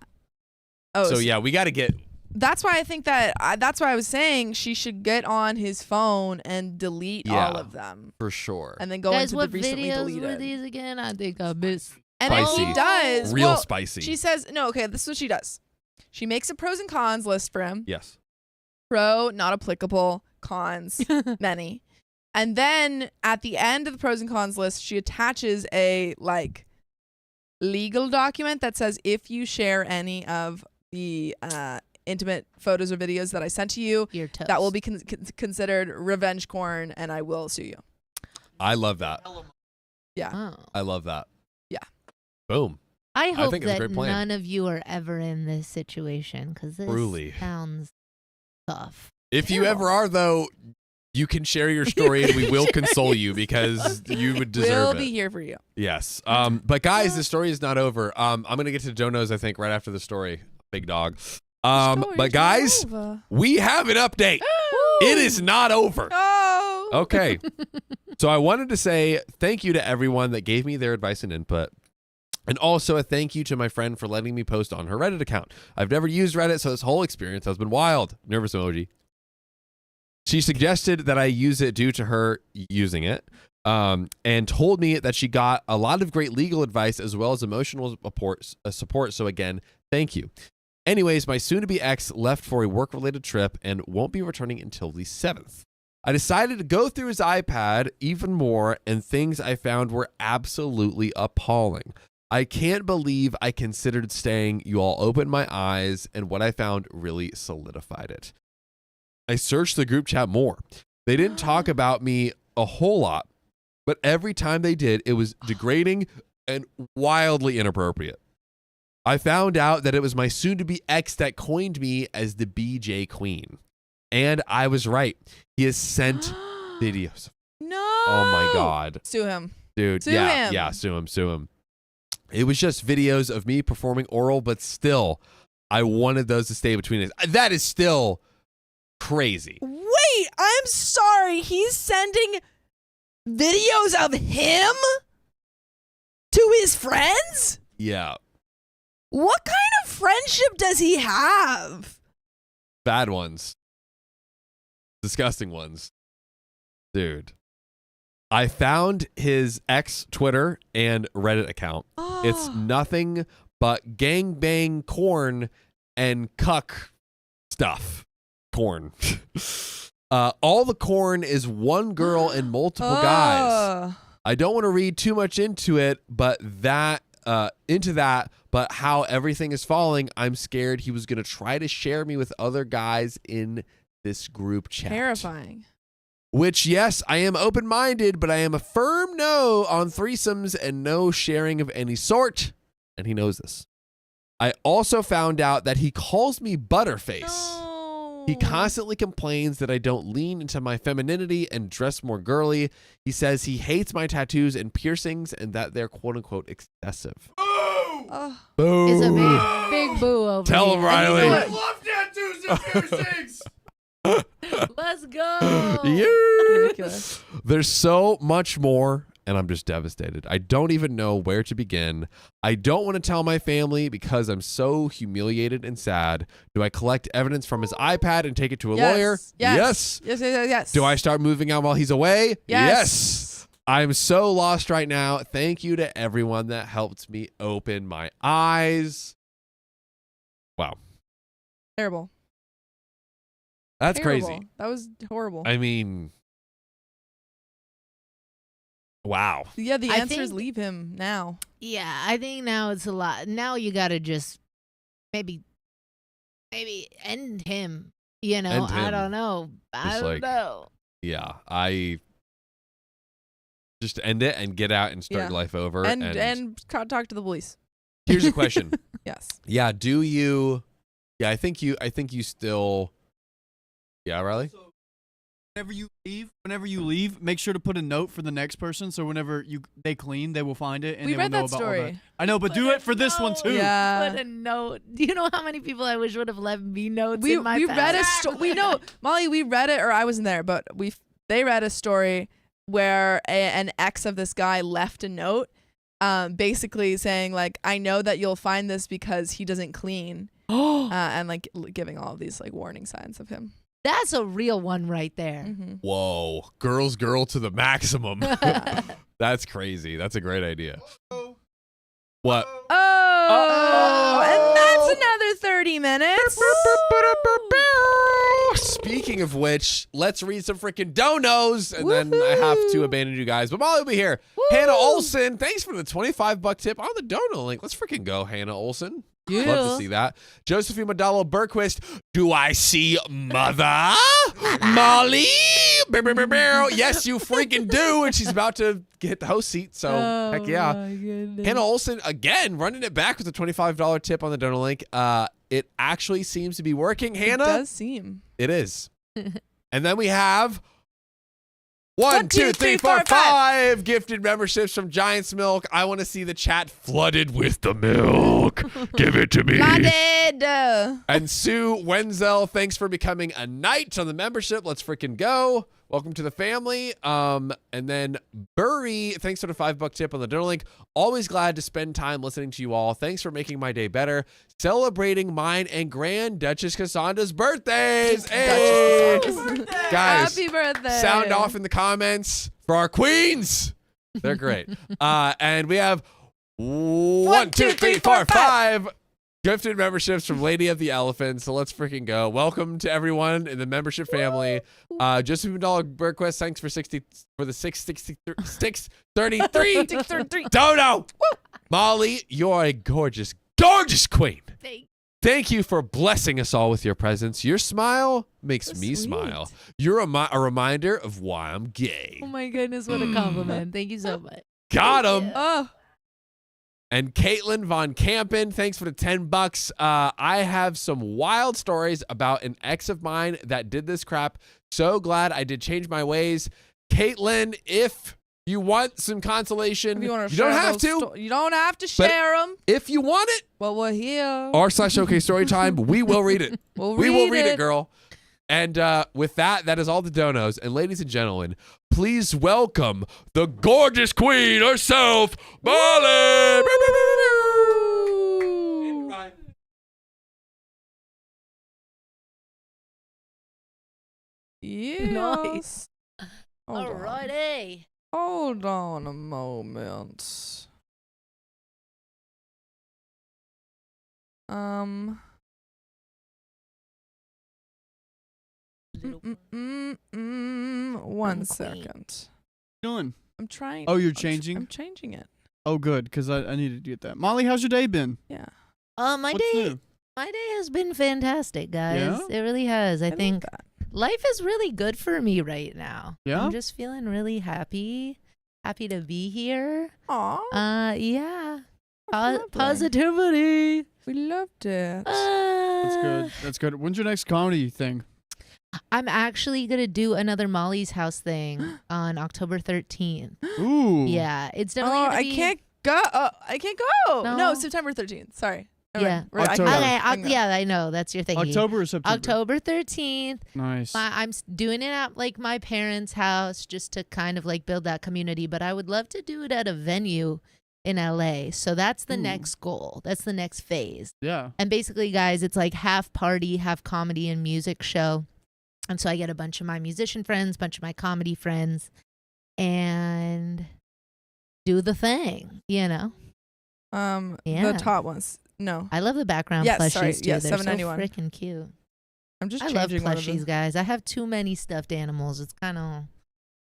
Oh, So yeah, we got to get that's why I think that that's why I was saying she should get on his phone and delete all of them for sure, and then go into the recently videos deleted. were these again? I think I missed. And then he does real spicy. She says, no, okay, this is what she does. She makes a pros and cons list for him. Yes. Pro, not applicable. Cons, many. And then at the end of the pros and cons list, she attaches a like legal document that says if you share any of the intimate photos or videos that I sent to you, that will be considered revenge porn, and I will sue you. I love that. Yeah. Oh. I love that. Yeah. Boom. I hope think it's a that great plan. none of you are ever in this situation because this sounds tough. If you ever are, though, you can share your story and we will console you because you would deserve it. We'll be here for you. Yes. But guys, the story is not over. I'm going to get to Joe Knows, I think, right after the story. Big dog. But guys, we have an update. It is not over. Oh. Okay. So I wanted to say thank you to everyone that gave me their advice and input. And also a thank you to my friend for letting me post on her Reddit account. I've never used Reddit, so this whole experience has been wild. Nervous emoji. She suggested that I use it due to her using it, and told me that she got a lot of great legal advice as well as emotional support. So again, thank you. Anyways, my soon-to-be ex left for a work-related trip and won't be returning until the 7th. I decided to go through his iPad even more, and things I found were absolutely appalling. I can't believe I considered staying. You all opened my eyes, and what I found really solidified it. I searched the group chat more. They didn't talk about me a whole lot, but every time they did, it was degrading and wildly inappropriate. I found out that it was my soon-to-be ex that coined me as the BJ Queen. And I was right. He has sent videos. No. Oh, my God. Sue him. Dude, Sue him. Yeah, sue him. It was just videos of me performing oral, but still, I wanted those to stay between us. That is still crazy. Wait, I'm sorry. He's sending videos of him to his friends? Yeah. What kind of friendship does he have? Bad ones. Disgusting ones. Dude. I found his ex Twitter and Reddit account. Oh. It's nothing but gangbang corn and cuck stuff. Corn. All the corn is one girl and multiple guys. I don't want to read too much into it, but but how everything is falling, I'm scared he was going to try to share me with other guys in this group chat. Terrifying. Which, yes, I am open-minded, but I am a firm no on threesomes and no sharing of any sort. And he knows this. I also found out that he calls me Butterface. No. He constantly complains that I don't lean into my femininity and dress more girly. He says he hates my tattoos and piercings and that they're quote-unquote excessive. Boo! It's a big boo over Tell here. him, Riley. I love tattoos and piercings. Let's go. Yeah. Ridiculous. There's so much more, and I'm just devastated. I don't even know where to begin. I don't want to tell my family because I'm so humiliated and sad. Do I collect evidence from his iPad and take it to a lawyer? Yes. Yes. Do I start moving out while he's away? Yes. I'm so lost right now. Thank you to everyone that helped me open my eyes. Wow. Terrible. That's Terrible. crazy. That was horrible. I mean, wow. Yeah, the I answer is think- leave him now. Yeah, I think now it's a lot. Now you got to just maybe end him. You know, End him. I don't know. I don't know. Yeah, I just end it and get out and start Yeah. your life over. And talk to the police. Here's a question. Yes. Yeah, do you? Yeah, I think you still. Yeah, Riley. So whenever you leave, make sure to put a note for the next person. So whenever they clean, they will find it and We they read will know that about all story. that. I know, but do it for this one too. Yeah. Put a note. Do you know how many people I wish would have left me notes We in my read a past? story. We know, Molly. We read it, or I wasn't there, but they read a story where an ex of this guy left a note, basically saying like, "I know that you'll find this because he doesn't clean, and like giving all of these like warning signs of him. That's a real one right there. Whoa, girl to the maximum. That's crazy. That's a great idea. What? And that's another 30 minutes. Speaking of which, let's read some freaking donos, and then I have to abandon you guys. But Molly will be here. Woo! Hannah Olson, thanks for the $25 tip on the dono link. Let's freaking go, Hannah Olson. Yeah. Love to see that. Josephine Madalo Berquist, do I see mother? Molly? Yes, you freaking do. And she's about to get the host seat. So, heck yeah. Hannah Olson, again, running it back with a $25 tip on the donor link. It actually seems to be working, Hannah. It does seem. It is. And then we have 1, 2, 3, 4, 5 gifted memberships from Giant's Milk. I want to see the chat flooded with the milk. Give it to me. Flooded. And Sue Wenzel, thanks for becoming a knight on the membership. Let's freaking go. Welcome to the family. And then Burry, thanks for the $5 tip on the donor link. Always glad to spend time listening to you all. Thanks for making my day better. Celebrating mine and Grand Duchess Cassandra's birthdays. Hey. Guys, happy birthday. Sound off in the comments for our queens. They're great. And we have 1, 2, 3, 4, 5 gifted memberships from Lady of the Elephant. So let's freaking go. Welcome to everyone in the membership family. Josephine Dollar Berquist, thanks for the 633. Dono. Molly, you're a gorgeous queen. Thank you for blessing us all with your presence. Your smile makes me smile. You're a reminder of why I'm gay. Oh my goodness, what a compliment. Thank you so much. Got him. Oh. And Caitlin Von Campen, thanks for the $10. I have some wild stories about an ex of mine that did this crap. So glad I did change my ways. Caitlin, if you want some consolation, you don't have to. You don't have to share them. If you want it, well, we're here. r/OK Storytime, we will read it. We will read it, girl. And with that is all the donos. And ladies and gentlemen, please welcome the gorgeous queen herself, Molly. Yes. Nice. Alrighty. Hold on a moment. One second. Doing? I'm trying. Oh, you're changing? I'm changing it. Oh, good, because I needed to get that. Molly, how's your day been? Yeah. My day has been fantastic, guys. Yeah? It really has. I think life is really good for me right now. Yeah? I'm just feeling really happy to be here. Aw. Yeah. Positivity. We loved it. That's good. That's good. When's your next comedy thing? I'm actually going to do another Molly's House thing on October 13th. Ooh. Yeah. It's definitely gonna be... I can't go. No. No, September 13th. Sorry. Yeah. October. Yeah, I know. That's your thing. October or September? October 13th. Nice. I'm doing it at like my parents' house just to kind of like build that community, but I would love to do it at a venue in LA. So that's the next goal. That's the next phase. Yeah. And basically, guys, it's like half party, half comedy and music show. And so I get a bunch of my musician friends, bunch of my comedy friends, and do the thing, you know? The top ones. No. I love the background yes, plushies sorry. too. Yes, They're so 791. freaking cute. I'm just I love changing one of plushies, them. guys. I have too many stuffed animals. It's kind of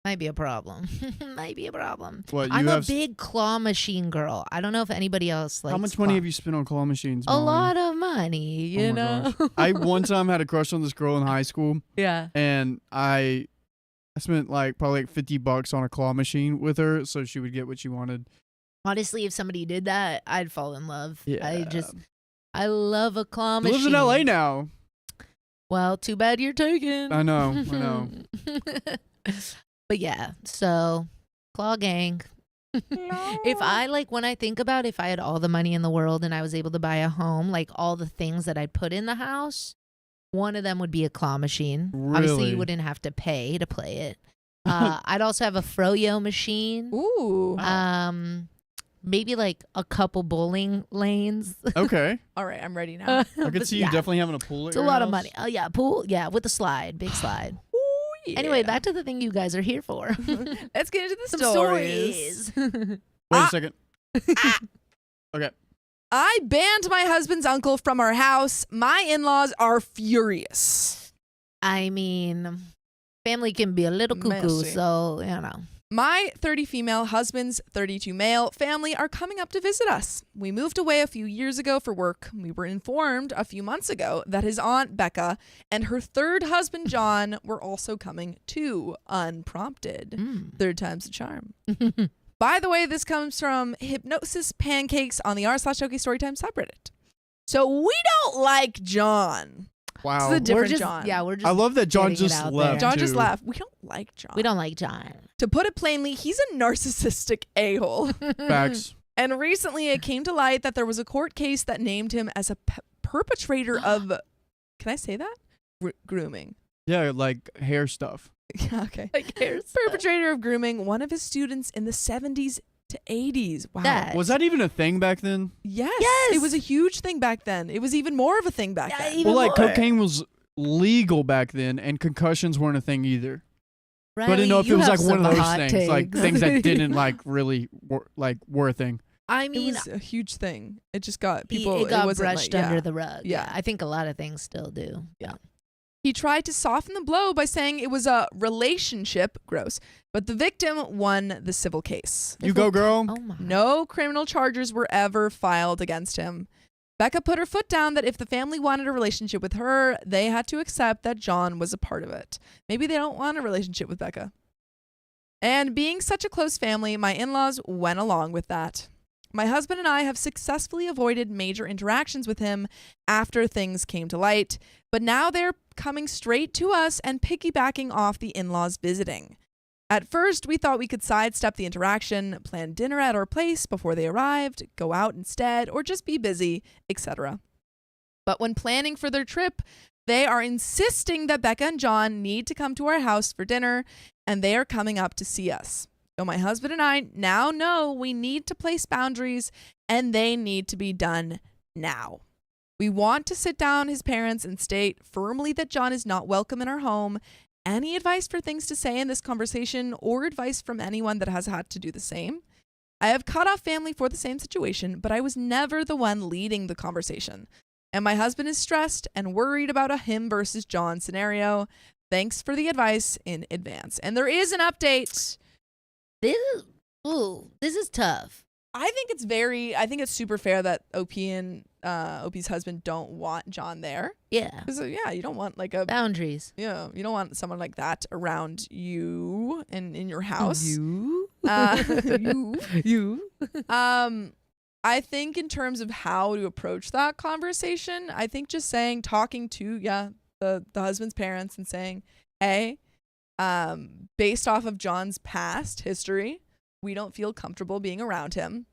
might be a problem. Might be a problem. What, I'm a big claw machine girl. I don't know if anybody else likes How much money have you spent on claw machines, A Molly? lot of money, you know. Gosh. I one time had a crush on this girl in high school. Yeah. And I spent probably $50 on a claw machine with her so she would get what she wanted. Honestly, if somebody did that, I'd fall in love. Yeah. I love a claw machine. She lives in LA now. Well, too bad you're taken. I know. But yeah, so claw gang. If I when I think about if I had all the money in the world and I was able to buy a home, like all the things that I'd put in the house, one of them would be a claw machine. Really? Obviously, you wouldn't have to pay to play it. I'd also have a froyo machine. Ooh. maybe like a couple bowling lanes. Okay. All right, I'm ready now. I could see you definitely having a pool. It's a lot of money. Oh yeah, pool. Yeah, with the slide, big slide. Ooh, yeah. Anyway, back to the thing you guys are here for. Let's get into the Some stories. Wait a second. Okay. I banned my husband's uncle from our house. My in-laws are furious. I mean, family can be a little cuckoo, Messy. so, you know. My 30 female, husband's 32 male family are coming up to visit us. We moved away a few years ago for work. We were informed a few months ago that his aunt Becca and her third husband John were also coming too, unprompted. Third time's the charm. By the way, this comes from Hypnosis Pancakes on the r/OK Storytime subreddit. So we don't like John. Wow. This is a different just, John. Yeah, we're just. I love that John getting it just out left. there. John just too. laughed. We don't like John. We don't like John. To put it plainly, he's a narcissistic a-hole. Facts. And recently it came to light that there was a court case that named him as a perpetrator of, can I say that? Grooming. Yeah, like hair stuff. Yeah, okay. Like Perpetrator of grooming one of his students in the 70s to 80s. Wow. That- Was that even a thing back then? Yes. Yes. It was a huge thing back then. It was even more of a thing back then. even Well, like more. cocaine was legal back then, and concussions weren't a thing either. Riley, But I didn't know if you it was have like one of some those hot things, like takes. things that didn't like really were a thing. I It mean, was a huge thing. It just got people. it got wasn't brushed like, under the rug. Yeah. I think a lot of things still do. Yeah. He tried to soften the blow by saying it was a relationship, gross, but the victim won the civil case. You go, girl. Oh my. No criminal charges were ever filed against him. Becca put her foot down that if the family wanted a relationship with her, they had to accept that John was a part of it. Maybe they don't want a relationship with Becca. And being such a close family, my in-laws went along with that. My husband and I have successfully avoided major interactions with him after things came to light, but now they're coming straight to us and piggybacking off the in-laws visiting. At first, we thought we could sidestep the interaction, plan dinner at our place before they arrived, go out instead, or just be busy, etc. But when planning for their trip, they are insisting that Becca and John need to come to our house for dinner, and they are coming up to see us. So my husband and I now know we need to place boundaries, and they need to be done now. We want to sit down his parents and state firmly that John is not welcome in our home. Any advice for things to say in this conversation, or advice from anyone that has had to do the same? I have cut off family for the same situation, but I was never the one leading the conversation. And my husband is stressed and worried about a him versus John scenario. Thanks for the advice in advance. And there is an update. This is tough. I think it's super fair that OP and OP's husband don't want John there. Yeah. Because you don't want like Boundaries. you don't want someone like that around you and in your house. You. You. I think in terms of how to approach that conversation, I think just talking to the husband's parents and saying, hey, based off of John's past history, we don't feel comfortable being around him.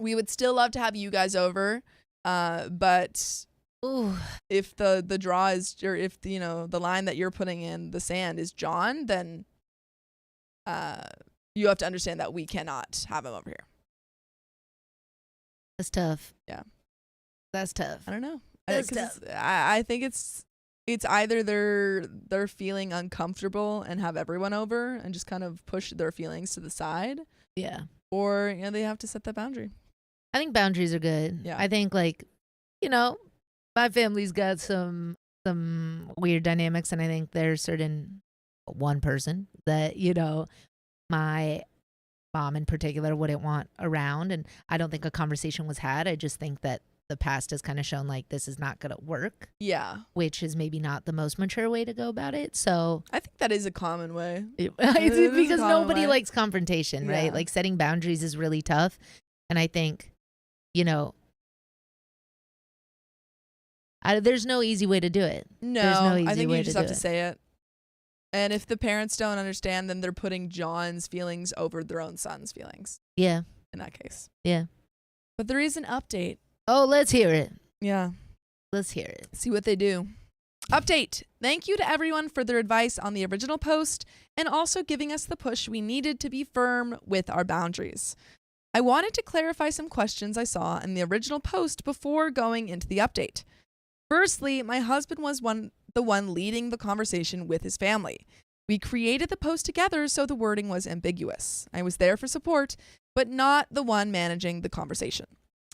We would still love to have you guys over, but Ooh. if the draw is, or if the line that you're putting in the sand is John, then you have to understand that we cannot have him over here. That's tough. Yeah. That's tough. I don't know. That's 'Cause tough. I think it's either they're feeling uncomfortable and have everyone over and just kind of push their feelings to the side, Yeah. or they have to set that boundary. I think boundaries are good. Yeah. I think my family's got some weird dynamics, and I think there's one person that, my mom in particular wouldn't want around, and I don't think a conversation was had. I just think that the past has kind of shown like this is not going to work. Yeah. Which is maybe not the most mature way to go about it. So I think that is a common way. it's is because a common nobody way. likes confrontation, right? Yeah. Like setting boundaries is really tough. And I think, there's no easy way to do it. No, There's no easy I think way you to just do have to it. say it. And if the parents don't understand, then they're putting John's feelings over their own son's feelings Yeah. in that case. Yeah. But there is an update. Oh, let's hear it. Yeah. Let's hear it. See what they do. Update. Thank you to everyone for their advice on the original post and also giving us the push we needed to be firm with our boundaries. I wanted to clarify some questions I saw in the original post before going into the update. Firstly, my husband was the one leading the conversation with his family. We created the post together, so the wording was ambiguous. I was there for support, but not the one managing the conversation.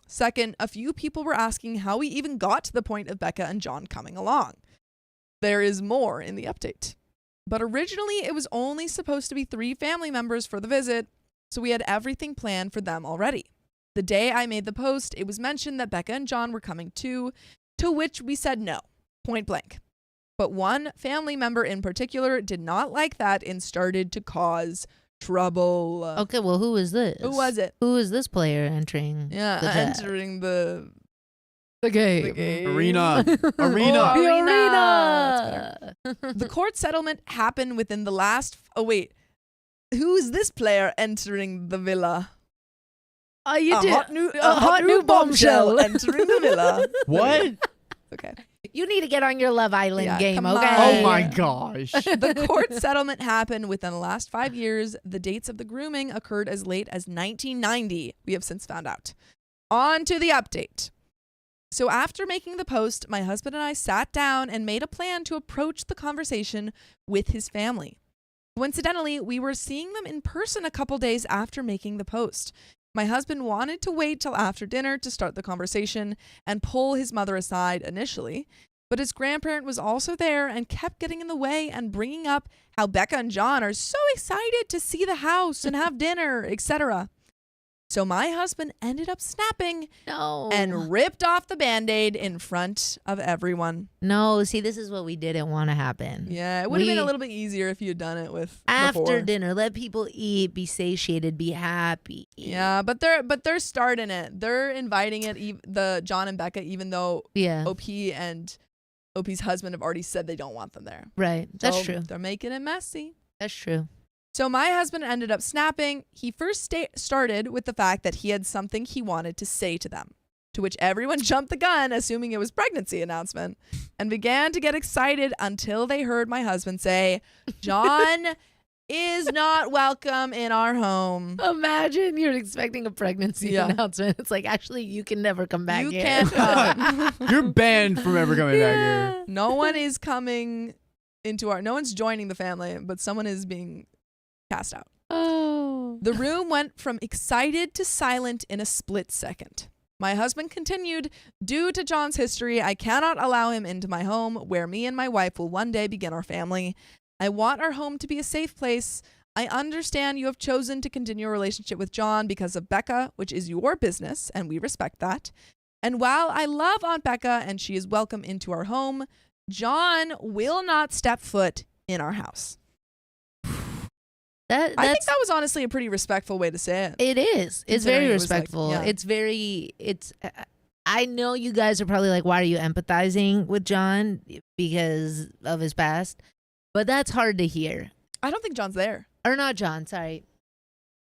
Second, a few people were asking how we even got to the point of Becca and John coming along. There is more in the update. But originally, it was only supposed to be 3 family members for the visit, so we had everything planned for them already. The day I made the post, it was mentioned that Becca and John were coming too, to which we said no, point blank. But one family member in particular did not like that and started to cause trouble. Okay, well, who is this? Who was it? Who is this player entering? Yeah, the entering the game. Arena. The Arena. The court settlement happened within the last... Oh, wait. Who is this player entering the villa? Oh, you A did. hot new bombshell entering the villa. What? Okay. You need to get on your Love Island game, come okay? on. Oh my gosh. The court settlement happened within the last 5 years. The dates of the grooming occurred as late as 1990. We have since found out. On to the update. So after making the post, my husband and I sat down and made a plan to approach the conversation with his family. Coincidentally, we were seeing them in person a couple days after making the post. My husband wanted to wait till after dinner to start the conversation and pull his mother aside initially, but his grandparent was also there and kept getting in the way and bringing up how Becca and John are so excited to see the house and have dinner, etc. So my husband ended up snapping and ripped off the Band-Aid in front of everyone. No, see, this is what we didn't want to happen. Yeah, it would have been a little bit easier if you had done it with after before. dinner. Let people eat, be satiated, be happy. Yeah, but they're starting it. They're inviting it. The John and Becca, even though OP and OP's husband have already said they don't want them there. Right, that's true. They're making it messy. That's true. So my husband ended up snapping. He first started with the fact that he had something he wanted to say to them, to which everyone jumped the gun, assuming it was pregnancy announcement, and began to get excited until they heard my husband say, John is not welcome in our home. Imagine you're expecting a pregnancy announcement. It's like, actually, you can never come back You here. can't come. You're banned from ever coming back here. No one is coming into no one's joining the family, but someone is being cast out. Oh. The room went from excited to silent in a split second. My husband continued, due to John's history, I cannot allow him into my home where me and my wife will one day begin our family. I want our home to be a safe place. I understand you have chosen to continue a relationship with John because of Becca, which is your business, and we respect that. And while I love Aunt Becca and she is welcome into our home, John will not step foot in our house. I think that was honestly a pretty respectful way to say it. It is. It's very respectful. Like, I know you guys are probably like, why are you empathizing with John because of his past? But that's hard to hear. I don't think John's there. Or not John, sorry.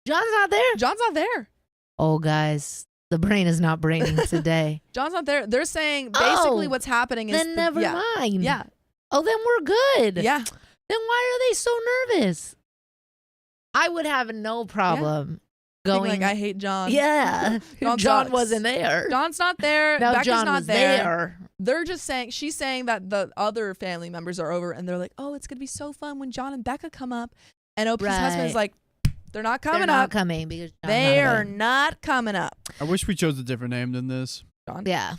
John's not there? John's not there. Oh, guys, the brain is not braining today. John's not there. They're saying basically what's happening is... Then never mind. Yeah. Oh, then we're good. Yeah. Then why are they so nervous? I would have no problem going... Like, I hate John. Yeah. John wasn't there. John's not there. Now Becca's John not was there. They're just saying... She's saying that the other family members are over and they're like, oh, it's going to be so fun when John and Becca come up. And Opie's husband is like, they're not coming up. They're not coming because they are not coming up. I wish we chose a different name than this. John? Yeah.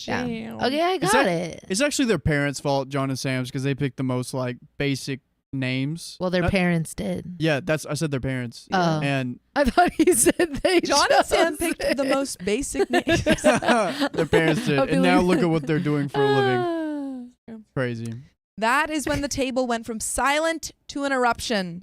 Yeah. Okay, I got it. It's actually their parents' fault, John and Sam's, because they picked the most like basic names. Well, their parents did. Yeah, I said their parents. Oh. And I thought he said they John and Sam picked the most basic names. their parents did. And now look at what they're doing for a living. Crazy. That is when the table went from silent to an eruption.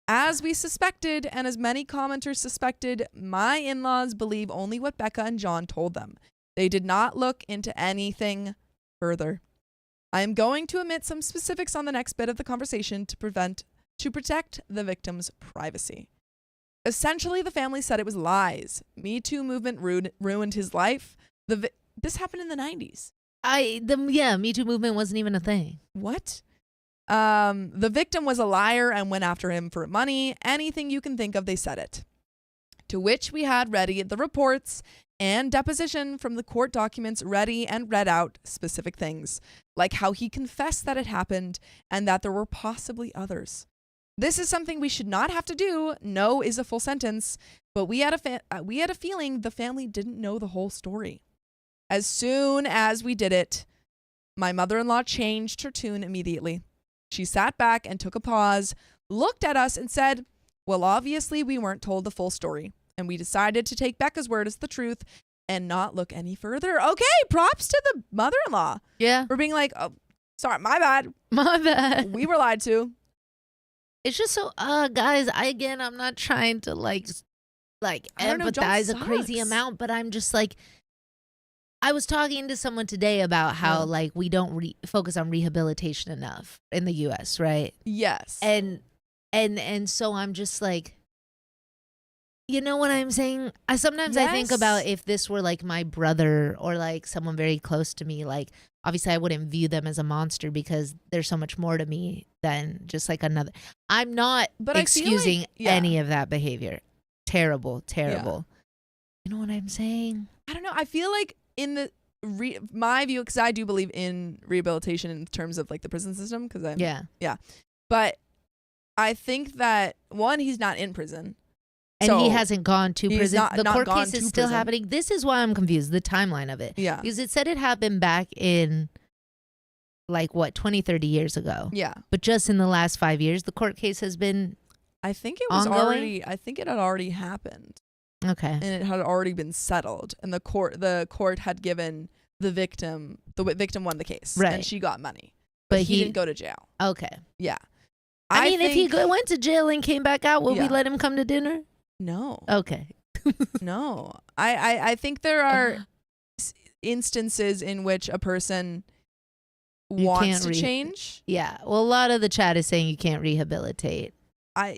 As we suspected, and as many commenters suspected, my in-laws believe only what Becca and John told them. They did not look into anything further. I am going to omit some specifics on the next bit of the conversation to protect the victim's privacy. Essentially, the family said it was lies. Me Too movement ruined his life. This happened in the 90s. Me Too movement wasn't even a thing. What? The victim was a liar and went after him for money. Anything you can think of, they said it. To which we had ready the reports and deposition from the court documents ready and read out specific things, like how he confessed that it happened and that there were possibly others. This is something we should not have to do. No is a full sentence, but we had a feeling the family didn't know the whole story. As soon as we did it, my mother-in-law changed her tune immediately. She sat back and took a pause, looked at us and said, well, obviously we weren't told the full story, and we decided to take Becca's word as the truth and not look any further. Okay, props to the mother-in-law. Yeah. For being like, oh, sorry, my bad. My bad. We were lied to. It's just so, guys, I'm not trying to like empathize a crazy amount, but I'm just like, I was talking to someone today about how like we don't focus on rehabilitation enough in the U.S., right? Yes. And so I'm just like, you know what I'm saying? I think about if this were like my brother or like someone very close to me, like obviously I wouldn't view them as a monster because there's so much more to me than just like another. I'm not excusing any of that behavior. Terrible. Yeah. You know what I'm saying? I don't know. I feel like in the my view, because I do believe in rehabilitation in terms of like the prison system, because but I think that one, he's not in prison. And he hasn't gone to prison. The court case is still prison. happening. This is why I'm confused, the timeline of it. Yeah. Because it said it happened back in, like, 20, 30 years ago. Yeah. But just in the last 5 years, the court case has been I think it was ongoing? already, I think it had already happened. Okay. And it had already been settled. And the court had given the victim won the case. Right. And she got money. But he didn't go to jail. Okay. Yeah. I mean, if he went to jail and came back out, would we let him come to dinner? No. Okay. No. I think there are instances in which a person wants to change. Yeah. Well, a lot of the chat is saying you can't rehabilitate. I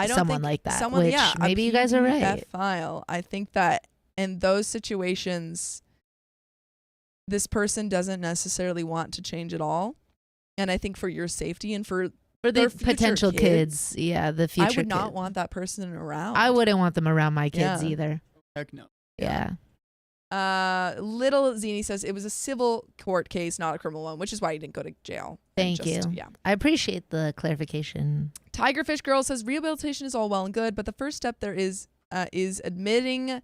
don't someone think like that. Someone, which maybe you guys are right. File. I think that in those situations, this person doesn't necessarily want to change at all. And I think for your safety and for the potential kids, the future I would not kids. want that person around. I wouldn't want them around my kids either. Heck no. Yeah. Little Zini says it was a civil court case, not a criminal one, which is why he didn't go to jail. Thank you. Yeah. I appreciate the clarification. Tigerfish Girl says rehabilitation is all well and good, but the first step there is admitting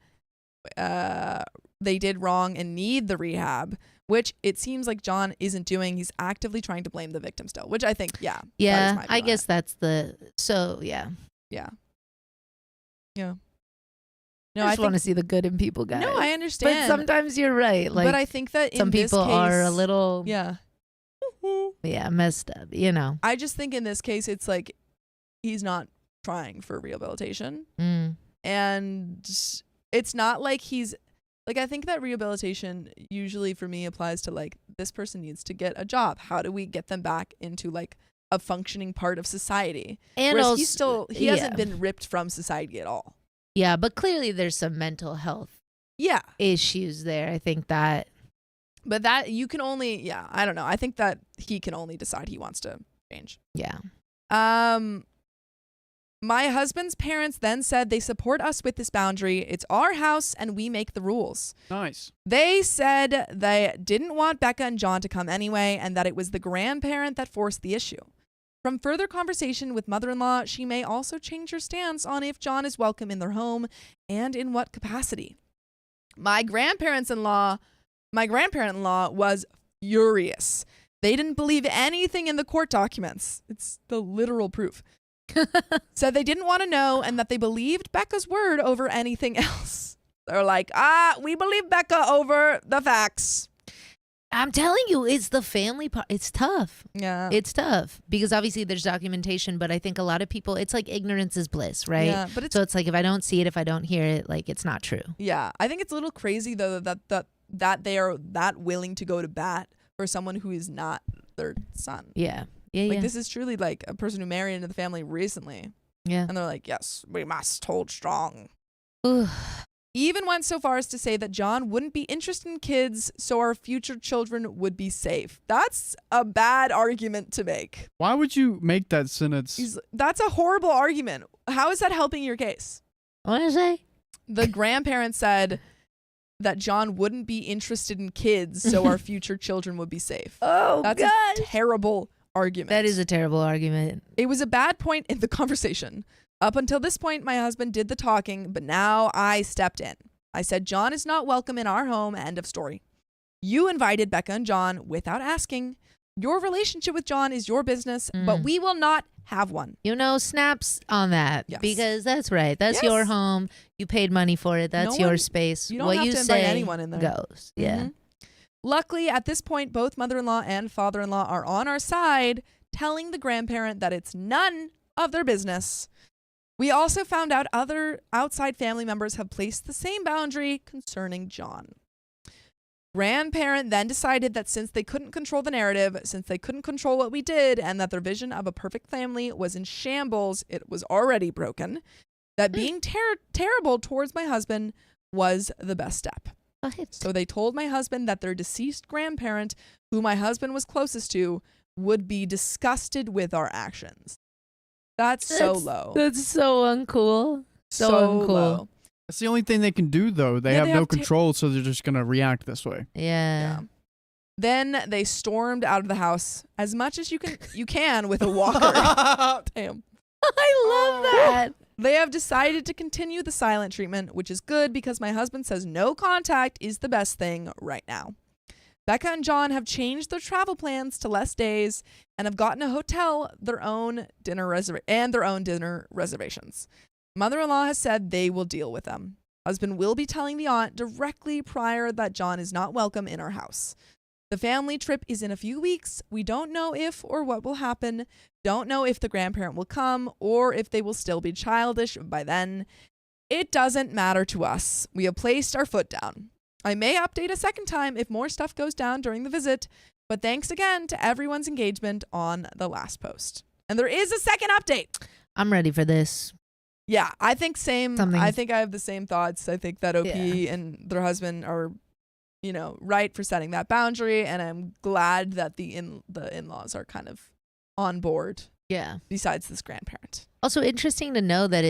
they did wrong and need the rehab, which it seems like John isn't doing. He's actively trying to blame the victim still, which I think, Yeah, I guess that's yeah. No, I just want to see the good in people, guys. No, I understand. But sometimes you're right. Like, but I think that some people are a little messed up, you know. I just think in this case, it's like he's not trying for rehabilitation. And it's not like he's like, I think that rehabilitation usually for me applies to like, this person needs to get a job. How do we get them back into like a functioning part of society? And whereas also, he hasn't been ripped from society at all. Yeah, but clearly there's some mental health issues there. I think that. But that you can only, I don't know. I think that he can only decide he wants to change. Yeah. My husband's parents then said they support us with this boundary. It's our house and we make the rules. Nice. They said they didn't want Becca and John to come anyway and that it was the grandparent that forced the issue. From further conversation with mother-in-law, she may also change her stance on if John is welcome in their home and in what capacity. My grandparent-in-law was furious. They didn't believe anything in the court documents. It's the literal proof. Said they didn't want to know and that they believed Becca's word over anything else. They're like, we believe Becca over the facts. I'm telling you, it's the family part. It's tough. Yeah. It's tough because obviously there's documentation, but I think a lot of people, it's like ignorance is bliss, right? Yeah, but so it's like if I don't see it, if I don't hear it, like it's not true. Yeah. I think it's a little crazy though that they are that willing to go to bat for someone who is not their son. Yeah. This is truly like a person who married into the family recently. Yeah. And they're like, yes, we must hold strong. Ooh. Even went so far as to say that John wouldn't be interested in kids, so our future children would be safe. That's a bad argument to make. Why would you make that sentence? That's a horrible argument. How is that helping your case? What did I say? The grandparent said that John wouldn't be interested in kids, so our future children would be safe. Oh, That's God. a terrible argument. That is a terrible argument. It was a bad point in the conversation. Up until this point, my husband did the talking, but now I stepped in. I said, John is not welcome in our home, end of story. You invited Becca and John without asking. Your relationship with John is your business, but we will not have one. Snaps on that. Yes. Because that's right. That's your home. You paid money for it. That's your space. You don't what have you to say invite anyone in there. Goes. Yeah. Mm-hmm. Luckily, at this point, both mother-in-law and father-in-law are on our side, telling the grandparent that it's none of their business. We also found out other outside family members have placed the same boundary concerning John. Grandparent then decided that since they couldn't control the narrative, since they couldn't control what we did, and that their vision of a perfect family was in shambles, it was already broken, that being terrible towards my husband was the best step. What? So they told my husband that their deceased grandparent, who my husband was closest to, would be disgusted with our actions. That's so low. That's so uncool. So uncool. Low. That's the only thing they can do, though. They have no control, so they're just going to react this way. Yeah. Then they stormed out of the house as much as you can with a walker. Damn. I love that. They have decided to continue the silent treatment, which is good because my husband says no contact is the best thing right now. Becca and John have changed their travel plans to less days and have gotten a hotel, their own dinner reservations. Mother-in-law has said they will deal with them. Husband will be telling the aunt directly prior that John is not welcome in our house. The family trip is in a few weeks. We don't know if or what will happen. Don't know if the grandparent will come or if they will still be childish by then. It doesn't matter to us. We have placed our foot down. I may update a second time if more stuff goes down during the visit, but thanks again to everyone's engagement on the last post. And there is a second update. I'm ready for this. Yeah, I think I think I have the same thoughts. I think that OP and their husband are, right for setting that boundary, and I'm glad that the in-laws are kind of on board. Yeah. Besides this grandparent. Also interesting to know that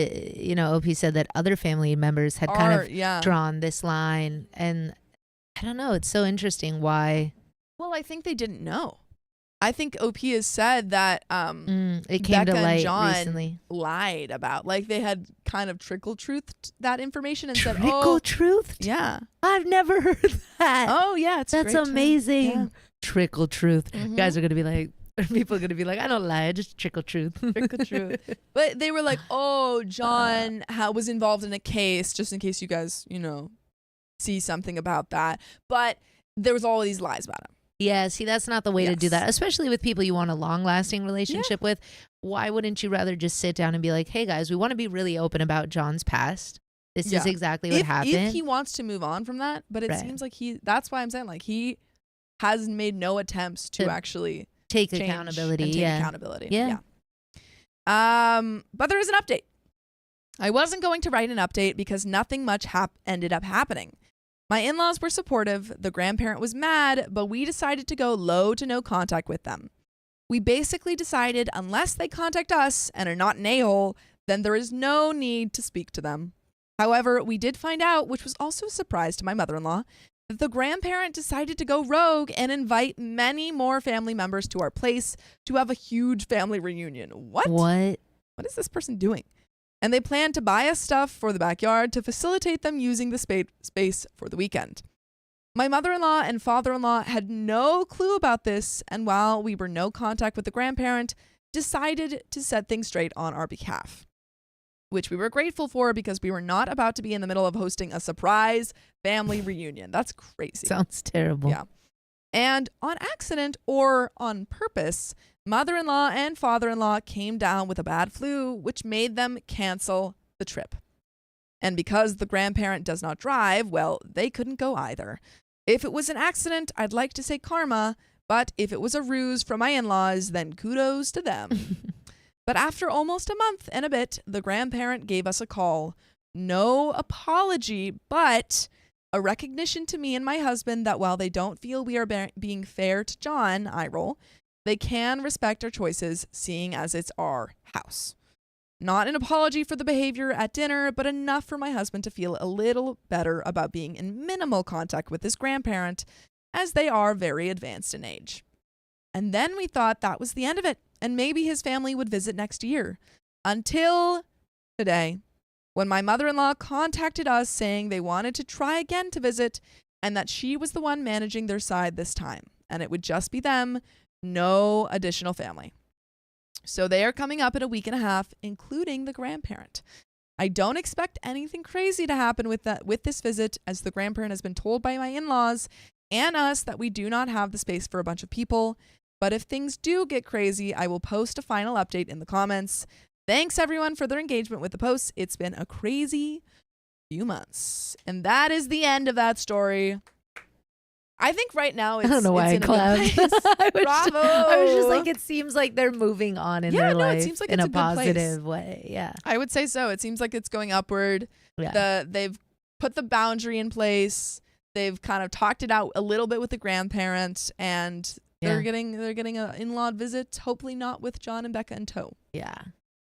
OP said that other family members had kind of drawn this line, and I don't know, it's so interesting why. Well, I think they didn't know. I think OP has said that it came Becca to light and John recently. Lied about, like they had kind of trickle-truthed that information and said, trickle-truthed? Yeah. I've never heard that. Oh, yeah. That's amazing. Yeah. Trickle-truth. Mm-hmm. Guys are going to be like, people are going to be like, I don't lie, I just trickle-truth. Trickle-truth. But they were like, John was involved in a case, just in case you guys, see something about that. But there was all these lies about him. Yeah, see, that's not the way to do that, especially with people you want a long-lasting relationship with. Why wouldn't you rather just sit down and be like, hey, guys, we want to be really open about John's past. This is exactly what happened. If he wants to move on from that, but it seems like that's why I'm saying, like, he has made no attempts to actually take accountability. And take accountability. Yeah. But there is an update. I wasn't going to write an update because nothing much ended up happening. My in-laws were supportive, the grandparent was mad, but we decided to go low to no contact with them. We basically decided unless they contact us and are not an a-hole, then there is no need to speak to them. However, we did find out, which was also a surprise to my mother-in-law, that the grandparent decided to go rogue and invite many more family members to our place to have a huge family reunion. What? What is this person doing? And they plan to buy us stuff for the backyard to facilitate them using the space for the weekend. My mother-in-law and father-in-law had no clue about this, and while we were no contact with the grandparent, decided to set things straight on our behalf, which we were grateful for because we were not about to be in the middle of hosting a surprise family reunion. That's crazy. Sounds terrible. Yeah. And on accident or on purpose, mother-in-law and father-in-law came down with a bad flu, which made them cancel the trip. And because the grandparent does not drive, well, they couldn't go either. If it was an accident, I'd like to say karma, but if it was a ruse from my in-laws, then kudos to them. But after almost a month and a bit, the grandparent gave us a call. No apology, but a recognition to me and my husband that while they don't feel we are being fair to John, eye roll, they can respect our choices, seeing as it's our house. Not an apology for the behavior at dinner, but enough for my husband to feel a little better about being in minimal contact with his grandparent, as they are very advanced in age. And then we thought that was the end of it, and maybe his family would visit next year. Until today, when my mother-in-law contacted us saying they wanted to try again to visit, and that she was the one managing their side this time, and it would just be them, no additional family. So they are coming up in a week and a half, including the grandparent. I don't expect anything crazy to happen with this visit, as the grandparent has been told by my in-laws and us that we do not have the space for a bunch of people. But if things do get crazy, I will post a final update in the comments. Thanks everyone for their engagement with the posts. It's been a crazy few months. And that is the end of that story. I think right now it's, I don't know why I clapped. Bravo. I was just like, it seems like they're moving on in their life, it seems like in it's a good place. positive way. Yeah. I would say so. It seems like it's going upward. Yeah. They've put the boundary in place. They've kind of talked it out a little bit with the grandparents, and they're getting an in-law visit, hopefully not with John and Becca in tow. Yeah.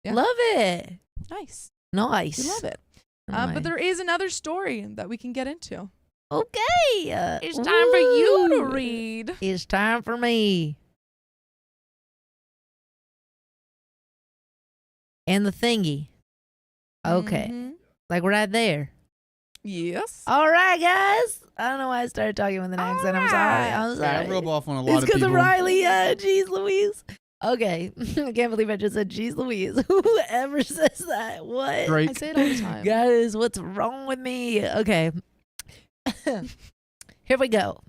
Yeah. Love it. Nice. Nice. We love it. Nice. But there is another story that we can get into. Okay. It's time for you to read. It's time for me. And the thingy. Okay. Mm-hmm. Like right there. Yes. All right, guys. I don't know why I started talking with an accent. I'm sorry. I'm sorry. Yeah, I rub off on a lot It's of because people. of Riley. Jeez Louise. Okay. I can't believe I just said jeez Louise. Whoever says that. What? Drake. I say it all the time. Guys, what's wrong with me? Okay. Here we go.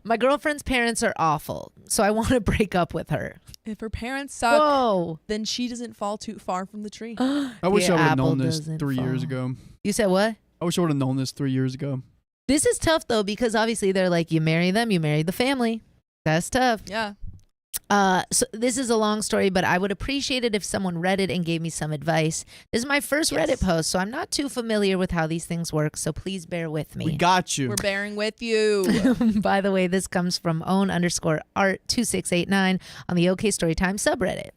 My girlfriend's parents are awful, so I want to break up with her. If her parents suck, Whoa. then she doesn't fall too far from the tree. I wish The I would have apple known this doesn't 3 years fall. ago. You said what? I wish I would have known this 3 years ago. This is tough, though, because obviously they're like, you marry them, you marry the family. That's tough. Yeah. So this is a long story, but I would appreciate it if someone read it and gave me some advice. This is my first Yes. Reddit post, so I'm not too familiar with how these things work, so please bear with me. We got you. We're bearing with you. By the way, this comes from own_art2689 on the OK Storytime subreddit.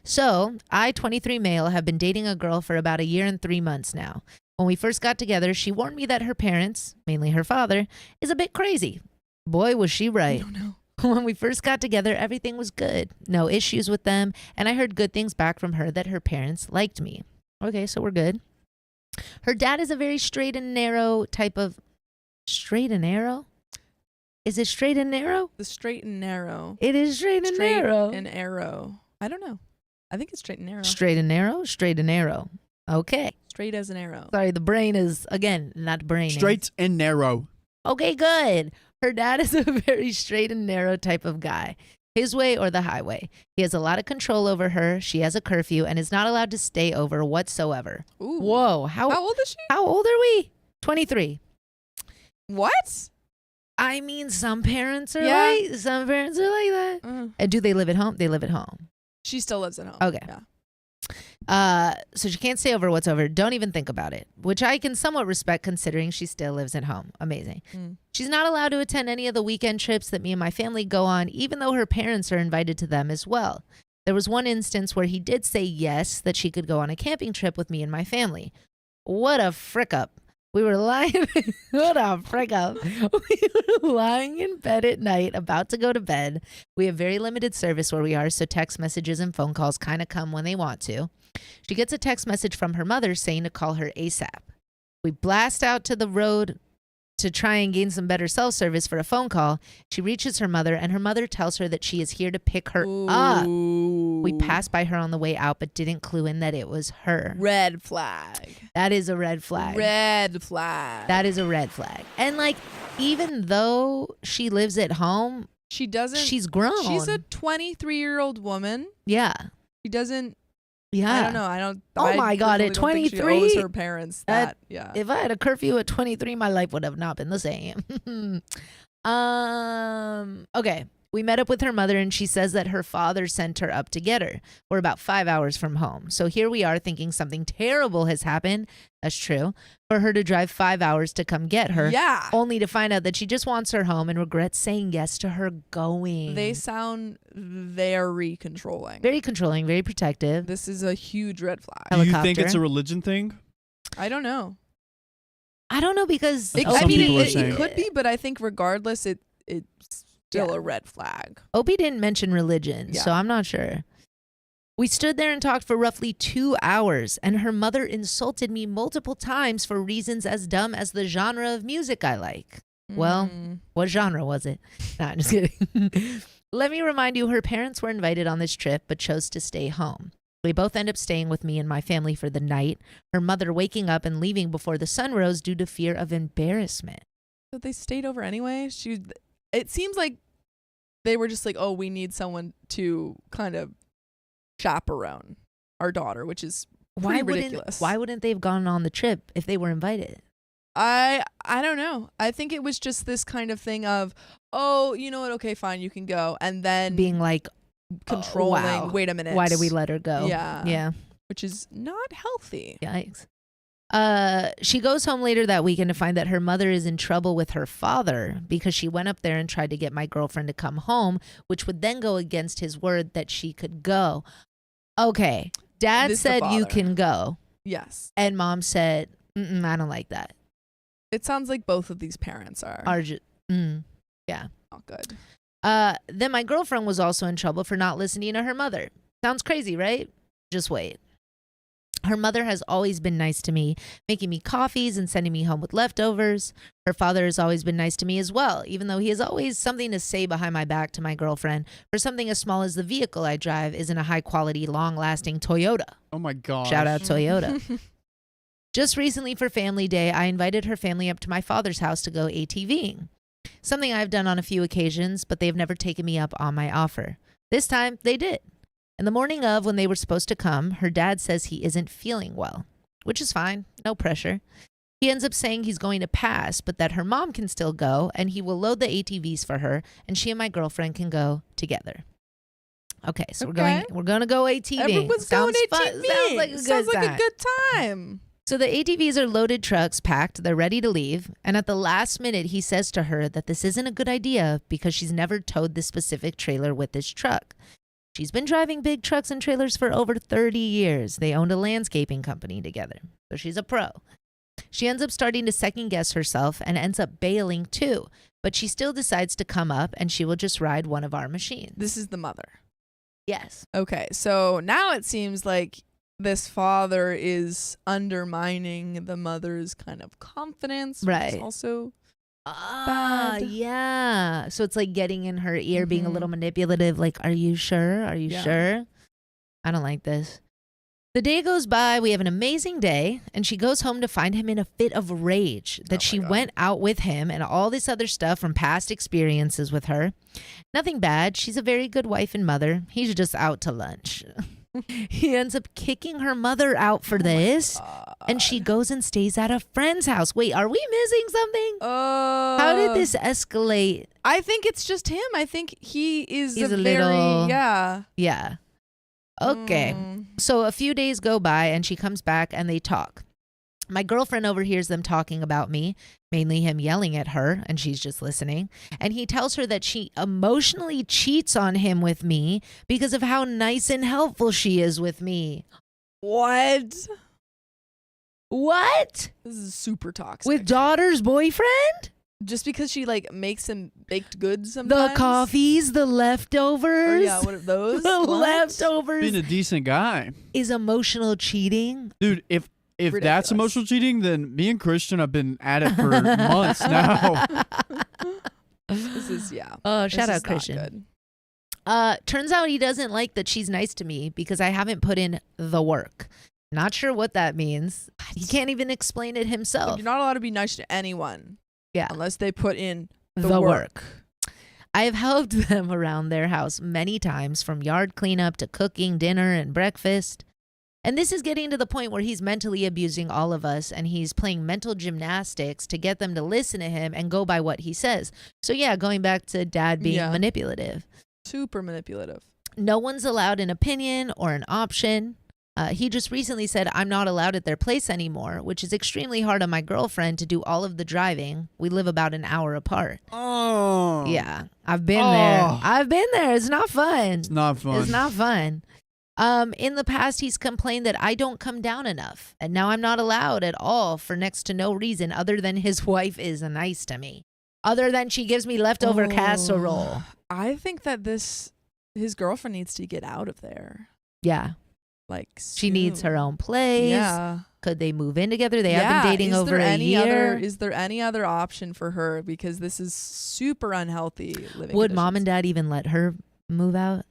So, I, 23 male, have been dating a girl for about 1 year and 3 months now. When we first got together, she warned me that her parents, mainly her father, is a bit crazy. Boy, was she right. I don't know. When we first got together, everything was good. No issues with them, and I heard good things back from her that her parents liked me. Okay, so we're good. Her dad is a very straight and narrow type of... Straight and narrow? Is it straight and narrow? The straight and narrow. It is straight and narrow. And arrow. I don't know. I think it's straight and narrow. Straight and narrow? Straight and narrow. Okay. Straight as an arrow. Sorry, the brain is, again, not brain. Straight and narrow. Okay, good. Her dad is a very straight and narrow type of guy. His way or the highway. He has a lot of control over her. She has a curfew and is not allowed to stay over whatsoever. Ooh. Whoa. How old is she? How old are we? 23. What? I mean, some parents are Yeah. some parents are like that. And do they live at home? They live at home. She still lives at home. Okay. Yeah. So she can't stay over whatsoever. Don't even think about it, which I can somewhat respect considering she still lives at home. Amazing. She's not allowed to attend any of the weekend trips that me and my family go on, even though her parents are invited to them as well. There was one instance where he did say yes, that she could go on a camping trip with me and my family. What a frick up. We were lying. What a frick up. We were lying in bed at night, about to go to bed. We have very limited service where we are, so text messages and phone calls kind of come when they want to. She gets a text message from her mother saying to call her ASAP. We blast out to the road to try and gain some better cell service for a phone call. She reaches her mother, and her mother tells her that she is here to pick her up. We passed by her on the way out, but didn't clue in that it was her. Red flag. That is a red flag. Red flag. That is a red flag. And like, even though she lives at home, She doesn't. she's grown. She's a 23-year-old woman. Yeah. She doesn't. Yeah. I don't know. I don't. Oh I my God, personally at don't think she 23? owes her parents that. Yeah. If I had a curfew at 23, my life would have not been the same. Okay. We met up with her mother, and she says that her father sent her up to get her. We're about 5 hours from home. So here we are thinking something terrible has happened. That's true. For her to drive 5 hours to come get her. Yeah. Only to find out that she just wants her home and regrets saying yes to her going. They sound very controlling. Very controlling, very protective. This is a huge red flag. Do you think it's a religion thing? I don't know. I don't know because It, Some I mean, people are it saying. could be, but I think regardless, it's still a red flag. Opie didn't mention religion, so I'm not sure. We stood there and talked for roughly 2 hours, and her mother insulted me multiple times for reasons as dumb as the genre of music I like. Well, what genre was it? Nah, I'm just kidding. Let me remind you, her parents were invited on this trip, but chose to stay home. They both end up staying with me and my family for the night, her mother waking up and leaving before the sun rose due to fear of embarrassment. So they stayed over anyway? It seems like they were just like, oh, we need someone to kind of chaperone our daughter, which is pretty ridiculous. Why wouldn't they have gone on the trip if they were invited? I don't know. I think it was just this kind of thing of, oh, you know what? Okay, fine, you can go. And then Being like, controlling. wow. Wait a minute. Why did we let her go? Yeah. Which is not healthy. Yikes. She goes home later that weekend to find that her mother is in trouble with her father because she went up there and tried to get my girlfriend to come home, which would then go against his word that she could go. Okay. Dad said you can go. Yes. And mom said, I don't like that. It sounds like both of these parents are yeah. not good. Then my girlfriend was also in trouble for not listening to her mother. Sounds crazy, right? Just wait. Her mother has always been nice to me, making me coffees and sending me home with leftovers. Her father has always been nice to me as well, even though he has always something to say behind my back to my girlfriend for something as small as the vehicle I drive isn't a high-quality, long-lasting Toyota. Oh, my God. Shout out Toyota. Just recently for Family Day, I invited her family up to my father's house to go ATVing. Something I've done on a few occasions, but they've never taken me up on my offer. This time, they did. In the morning of when they were supposed to come, her dad says he isn't feeling well, which is fine, no pressure. He ends up saying he's going to pass, but that her mom can still go, and he will load the ATVs for her, and she and my girlfriend can go together. Okay, so we're going to go ATVing. Everyone's Sounds going fun. ATVing. Sounds like a good time. So the ATVs are loaded trucks, packed, they're ready to leave, and at the last minute he says to her that this isn't a good idea because she's never towed this specific trailer with this truck. She's been driving big trucks and trailers for over 30 years. They owned a landscaping company together, so she's a pro. She ends up starting to second guess herself and ends up bailing too, but she still decides to come up and she will just ride one of our machines. This is the mother. Yes. Okay, so now it seems like this father is undermining the mother's kind of confidence, which is also bad. Yeah. So it's like getting in her ear, being a little manipulative, like, are you sure? Are you sure? I don't like this. The day goes by, we have an amazing day, and she goes home to find him in a fit of rage that she went out with him and all this other stuff from past experiences with her. Nothing bad. She's a very good wife and mother. He's just out to lunch. He ends up kicking her mother out for this, and she goes and stays at a friend's house. Wait, are we missing something? How did this escalate? I think it's just him. I think he's a very, little... Yeah. Okay. So a few days go by, and she comes back, and they talk. My girlfriend overhears them talking about me, mainly him yelling at her, and she's just listening. And he tells her that she emotionally cheats on him with me because of how nice and helpful she is with me. What? What? This is super toxic. With daughter's boyfriend? Just because she like makes him baked goods sometimes? The coffees, the leftovers. Or, yeah, what are those? The leftovers. Being a decent guy. Is emotional cheating. Dude, if that's emotional cheating, then me and Christian have been at it for months now. This is, Oh, shout out Christian. Turns out he doesn't like that she's nice to me because I haven't put in the work. Not sure what that means. He can't even explain it himself. Like, you're not allowed to be nice to anyone. Yeah. Unless they put in the work. I have helped them around their house many times, from yard cleanup to cooking dinner and breakfast. And this is getting to the point where he's mentally abusing all of us, and he's playing mental gymnastics to get them to listen to him and go by what he says. So yeah, going back to dad being manipulative. Super manipulative. No one's allowed an opinion or an option. He just recently said, I'm not allowed at their place anymore, which is extremely hard on my girlfriend to do all of the driving. We live about an hour apart. Oh. Yeah, I've been there. I've been there. It's not fun. It's not fun. It's not fun. In the past, he's complained that I don't come down enough, and now I'm not allowed at all for next to no reason other than his wife is nice to me, other than she gives me leftover casserole. I think that his girlfriend needs to get out of there. Yeah. Like she needs her own place. Yeah. Could they move in together? They have been dating over a year. Is there any other option for her? Because this is super unhealthy living Would conditions. mom and dad even let her move out?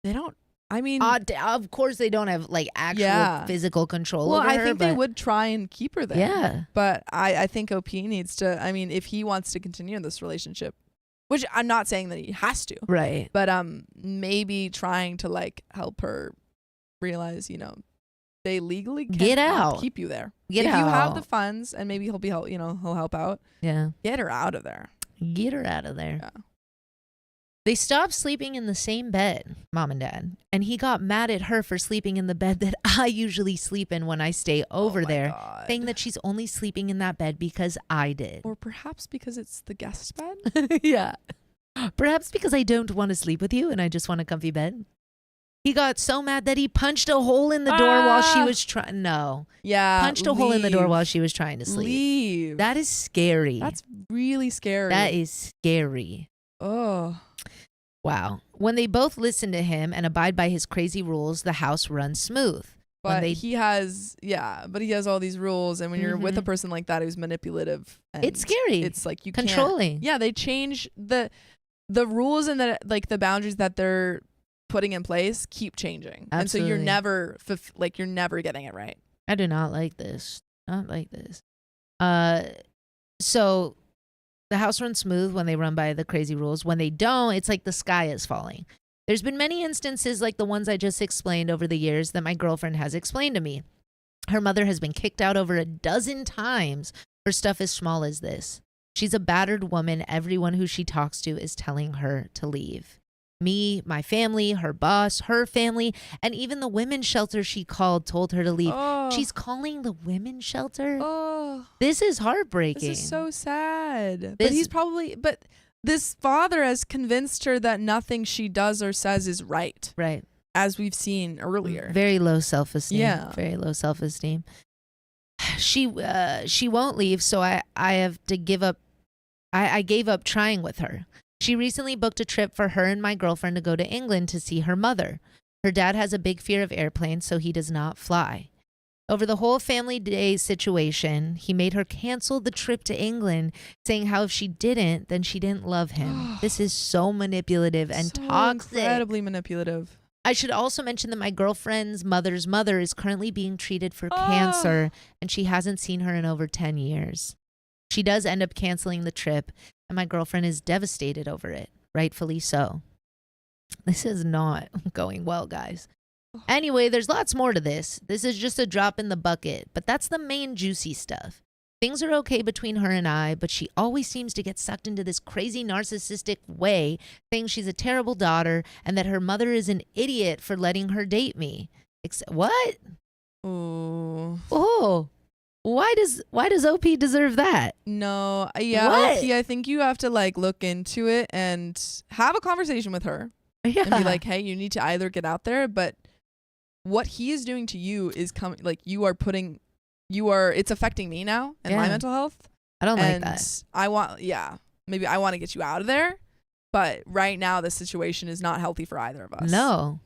They don't. I mean, of course they don't have like actual physical control over her. Well, I think they would try and keep her there. Yeah. But I think OP needs to, I mean, if he wants to continue in this relationship, which I'm not saying that he has to. Right. But maybe trying to like help her realize, they legally can't keep you there. If you have the funds, and maybe he'll help out. Yeah. Get her out of there. Get her out of there. Yeah. They stopped sleeping in the same bed, mom and dad, and he got mad at her for sleeping in the bed that I usually sleep in when I stay over there, saying that she's only sleeping in that bed because I did. Or perhaps because it's the guest bed? Yeah. Perhaps because I don't want to sleep with you and I just want a comfy bed. He got so mad that he punched a hole in the door while she was trying. No. Yeah. Punched a hole in the door while she was trying to sleep. Leave. That is scary. That's really scary. That is scary. Oh. Wow. When they both listen to him and abide by his crazy rules, the house runs smooth. But he has all these rules, and when you're with a person like that who's manipulative, it's scary. It's like you controlling. Can't, yeah, they change the rules and the boundaries that they're putting in place keep changing. Absolutely. And so you're never getting it right. I do not like this. Not like this. So the house runs smooth when they run by the crazy rules. When they don't, it's like the sky is falling. There's been many instances like the ones I just explained over the years that my girlfriend has explained to me. Her mother has been kicked out over 12 times for stuff as small as this. She's a battered woman. Everyone who she talks to is telling her to leave. Me, my family, her boss, her family, and even the women's shelter she called told her to leave. Oh. She's calling the women's shelter? Oh. This is heartbreaking. This is so sad. But this father has convinced her that nothing she does or says is right. Right. As we've seen earlier. Very low self-esteem. Yeah. Very low self-esteem. She won't leave, so I have to give up. I gave up trying with her. She recently booked a trip for her and my girlfriend to go to England to see her mother. Her dad has a big fear of airplanes, so he does not fly. Over the whole family day situation, he made her cancel the trip to England, saying how if she didn't, then she didn't love him. This is so manipulative and toxic. Incredibly manipulative. I should also mention that my girlfriend's mother's mother is currently being treated for cancer, and she hasn't seen her in over 10 years. She does end up canceling the trip, and my girlfriend is devastated over it, rightfully so. This is not going well, guys. Anyway, there's lots more to this. This is just a drop in the bucket, but that's the main juicy stuff. Things are okay between her and I, but she always seems to get sucked into this crazy narcissistic way, saying she's a terrible daughter and that her mother is an idiot for letting her date me. What? Oh. Why does OP deserve that? No, yeah, what? OP, I think you have to like look into it and have a conversation with her. Yeah. And be like, hey, you need to either get out there, but what he is doing to you is coming, like it's affecting me now and my mental health. I don't like that. Maybe I want to get you out of there, but right now the situation is not healthy for either of us. No.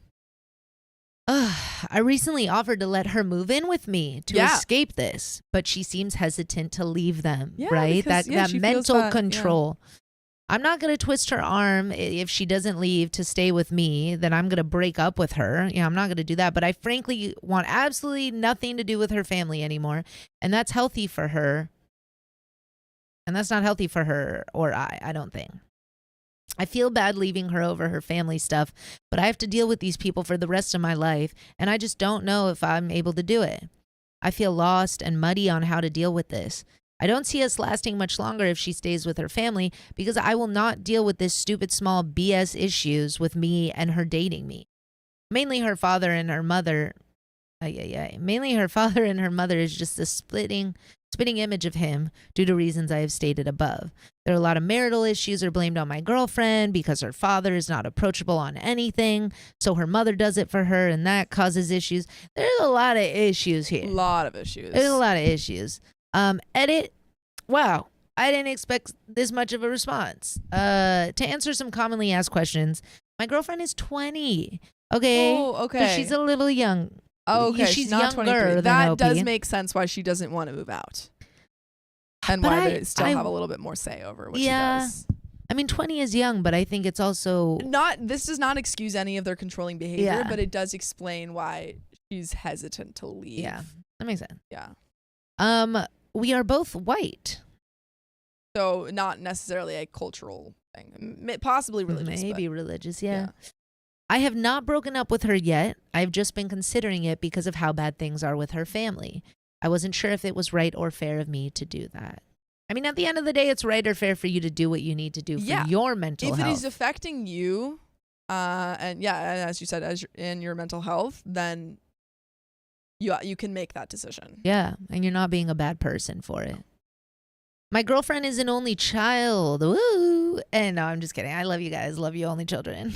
I recently offered to let her move in with me to escape this, but she seems hesitant to leave them, right? Because, that mental control. Yeah. I'm not going to twist her arm if she doesn't leave to stay with me, then I'm going to break up with her. I'm not going to do that, but I frankly want absolutely nothing to do with her family anymore, and that's healthy for her. And that's not healthy for her or I don't think. I feel bad leaving her over her family stuff, but I have to deal with these people for the rest of my life, and I just don't know if I'm able to do it. I feel lost and muddy on how to deal with this. I don't see us lasting much longer if she stays with her family because I will not deal with this stupid small BS issues with me and her dating me. Mainly her father and her mother. Mainly her father and her mother is just a spitting image of him due to reasons I have stated above. There are a lot of marital issues are blamed on my girlfriend because her father is not approachable on anything, so her mother does it for her, and that causes issues. There's a lot of issues here. A lot of issues. There's a lot of issues. Edit. Wow. I didn't expect this much of a response. To answer some commonly asked questions, my girlfriend is 20. Okay. Oh, okay. But she's a little young. Oh, okay. She's not younger 23. than That OP. does make sense why she doesn't want to move out. And But why I- they still I- have a little bit more say over what Yeah. she does. I mean, 20 is young, but I think it's also... This does not excuse any of their controlling behavior, Yeah. but it does explain why she's hesitant to leave. Yeah, that makes sense. Yeah. We are both white. So not necessarily a cultural thing. Possibly religious. Maybe but, religious, yeah. I have not broken up with her yet. I've just been considering it because of how bad things are with her family. I wasn't sure if it was right or fair of me to do that. I mean, at the end of the day, it's right or fair for you to do what you need to do for your mental health. If it is affecting you, and as you said, in your mental health, then you can make that decision. Yeah, and you're not being a bad person for it. My girlfriend is an only child. Woo! And no, I'm just kidding. I love you guys. Love you, only children.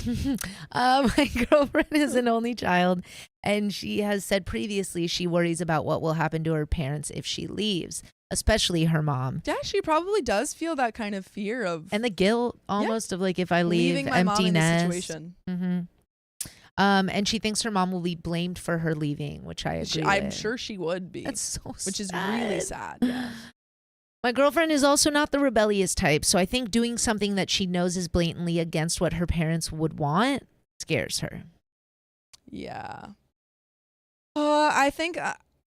My girlfriend is an only child, and she has said previously she worries about what will happen to her parents if she leaves, especially her mom. Yeah, she probably does feel that kind of fear of And the guilt almost of like, if I leave, leaving my mom empty in this nest. situation. Mm-hmm. And she thinks her mom will be blamed for her leaving, which I agree I'm with. sure she would be. That's so sad. which is really sad. Yeah. My girlfriend is also not the rebellious type, so I think doing something that she knows is blatantly against what her parents would want scares her. Yeah. I think,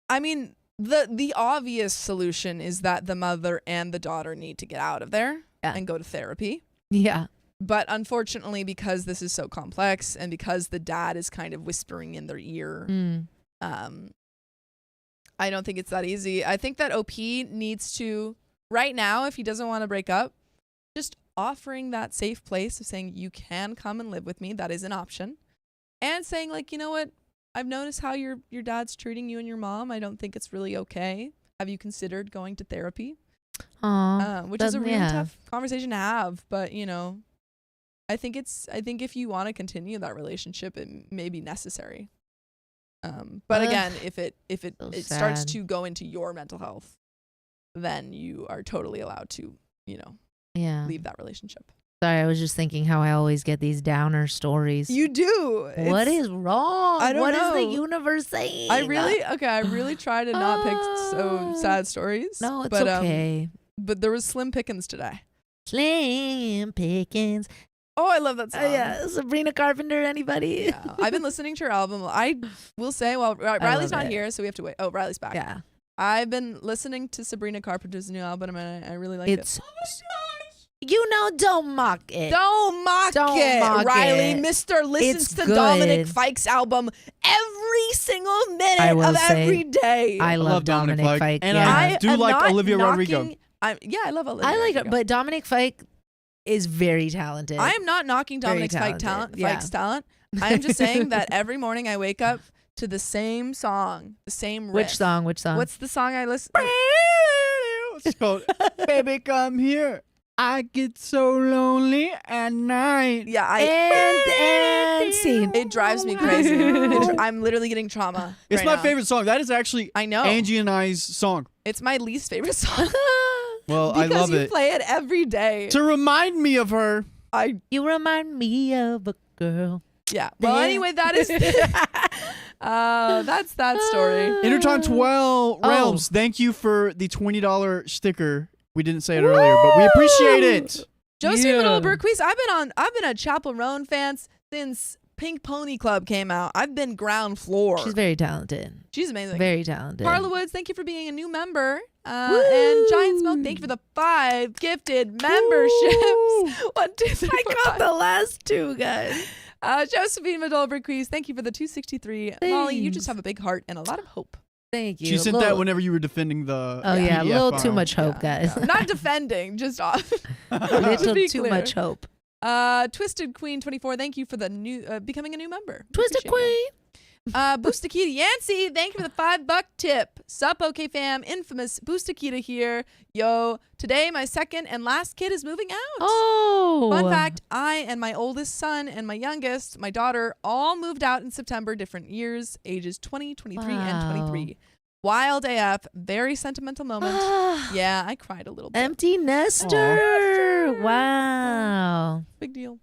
I mean, the obvious solution is that the mother and the daughter need to get out of there and go to therapy. Yeah. But unfortunately, because this is so complex and because the dad is kind of whispering in their ear, I don't think it's that easy. I think that OP needs to, right now, if he doesn't want to break up, just offering that safe place of saying, you can come and live with me. That is an option. And saying, like, you know what? I've noticed how your dad's treating you and your mom. I don't think it's really okay. Have you considered going to therapy? Which is a really tough conversation to have. But, you know, I think if you want to continue that relationship, it may be necessary. But again, if it starts to go into your mental health, then you are totally allowed to, you know, leave that relationship. Sorry, I was just thinking how I always get these downer stories. You do. What is wrong? I don't What know. is the universe saying? I really try to not pick so sad stories. No, it's okay. But there was slim pickings today. Slim pickings. Oh, I love that song. Yeah, Sabrina Carpenter, anybody? Yeah. I've been listening to her album. I will say, well, Riley's not here, so we have to wait. Oh, Riley's back. Yeah. I've been listening to Sabrina Carpenter's new album, and I really like it. You know, don't mock it. Don't mock it, Riley. It. Mr. listens It's to good. Dominic Fike's album every single minute of every day. I love Dominic Fike. And yeah. I do like not Olivia Rodrigo. I love Olivia I like Rodrigo. her, but Dominic Fike is very talented. I am not knocking Very Dominic's talented. Fike's talent. I am just saying that every morning I wake up to the same song, the same riff. Which song? What's the song I listen? It's called Baby Come Here. I get so lonely at night. Yeah, and scene. It drives me crazy. I'm literally getting trauma. It's right my now. favorite song. That is actually I know. Angie and I's song. It's my least favorite song. Well, I because love you it. play it every day. To remind me of her. You remind me of a girl. Yeah. Well, anyway, that is that's that story. Intertwined 12 Realms. Thank you for the $20 sticker. We didn't say it earlier, but we appreciate it. Josie Little Burquise, I've been a Chapel Roan fan since Pink Pony Club came out. I've been ground floor. She's very talented. She's amazing. Very talented. Carla Woods, thank you for being a new member. And Giant Smoke, thank you for the 5 gifted memberships. 1, 2, 3, 4, I got 5. the last 2, guys. Josephine Madolberquist, thank you for the 263. Thanks. Molly, you just have a big heart and a lot of hope. Thank you. She sent that whenever you were defending the. Oh yeah, a PDF little file. too much hope, guys. Not defending, just off. A little be too clear. much hope. Twisted Queen 24, thank you for the new becoming a new member. Twisted Appreciate Queen. it. Boostakita Yancey, thank you for the $5 tip. Sup, OK fam, infamous Boostakita here. Yo, today my second and last kid is moving out. Oh. Fun fact, I and my oldest son and my youngest, my daughter, all moved out in September, different years, ages 20, 23, and 23. Wild AF, very sentimental moment. Yeah, I cried a little bit. Empty nester. Wow. Big deal.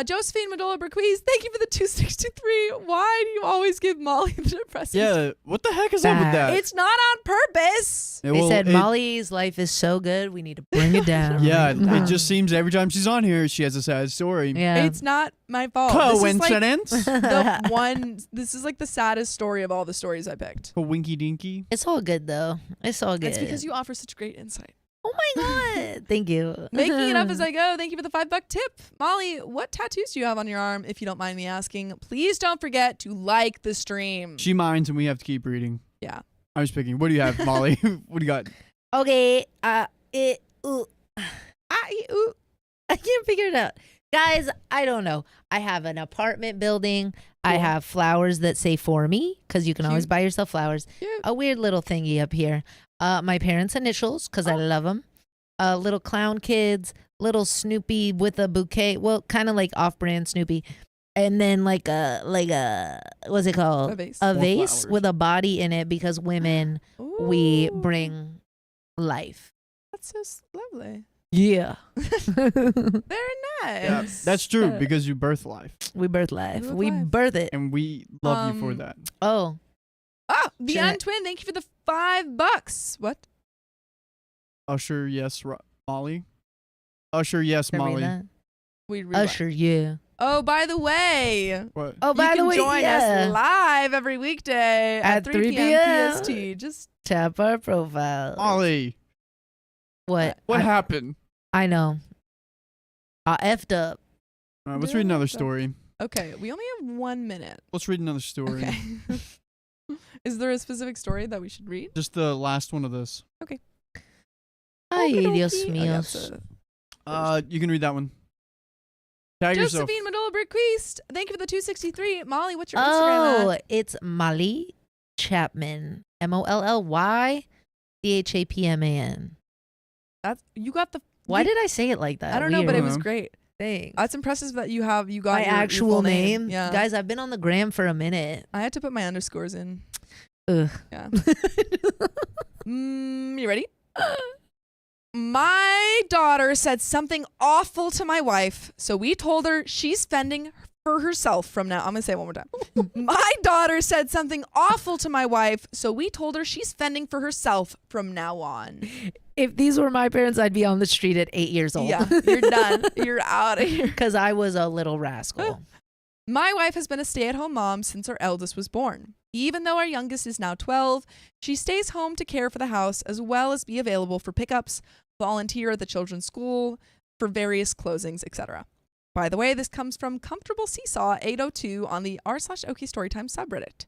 Josephine Madola Berquise, thank you for the 263. Why do you always give Molly the depressing? Yeah, what the heck is up with that? It's not on purpose. They said Molly's life is so good, we need to bring it down. Yeah, it just seems every time she's on here, she has a sad story. Yeah. It's not my fault. Coincidence? This is like the saddest story of all the stories I picked. A winky dinky. It's all good though. It's all good. It's because you offer such great insight. Oh my god. Thank you. Making it up as I go. Thank you for the $5 tip. Molly, what tattoos do you have on your arm, if you don't mind me asking? Please don't forget to like the stream. She minds and we have to keep reading. Yeah. I'm just picking. What do you have, Molly? What do you got? Okay. I can't figure it out. Guys, I don't know. I have an apartment building. Cool. I have flowers that say for me, because you can always buy yourself flowers. Cute. A weird little thingy up here. My parents' initials, because I love them. Little clown kids, little Snoopy with a bouquet. Well, kind of like off-brand Snoopy. And then like a what's it called? A vase. A More vase flowers. with a body in it, because women, we Ooh. bring life. That's so lovely. Yeah. Very nice. Yeah, that's true because you birth life. We birth life. We birth We life. birth it. And we love you for that. Oh. Oh, Beyond Twin, thank you for the $5. What? Usher, yes, Molly. Usher, yes, Can I read Molly. that? We read Usher, yeah. Oh, by the way, What? Oh, by you the can way, join yeah. us live every weekday at 3 p.m. PST. Just tap our profile. Molly, What? what happened? I know. I effed up. All right, let's Yeah, read another that's up. story. okay. We only have 1 minute. Let's read another story. Okay. Is there a specific story that we should read? Just the last one of this. Ay, Okey-dokey. Dios Oh, yeah, míos. so- You can read that one. Tag yourself. Josephine Madola Berquist, thank you for the 263. Molly, what's your Instagram Oh, at? it's Molly Chapman. MOLLYCHAPMAN. That's, you got the. Why did I say it like that? I don't know, but it was Weird. great. Thanks. That's impressive that you got My your actual full name. Yeah. Guys, I've been on the gram for a minute. I had to put my underscores in. Ugh. Yeah. You ready? My daughter said something awful to my wife, so we told her she's fending for herself from now. I'm going to say it one more time. My daughter said something awful to my wife, so we told her she's fending for herself from now on. If these were my parents, I'd be on the street at 8 years old. Yeah, you're done. You're out of here. Because I was a little rascal. My wife has been a stay-at-home mom since our eldest was born. Even though our youngest is now 12, she stays home to care for the house as well as be available for pickups, volunteer at the children's school, for various closings, etc. By the way, this comes from Comfortable Seesaw 802 on the r/OK Storytime subreddit.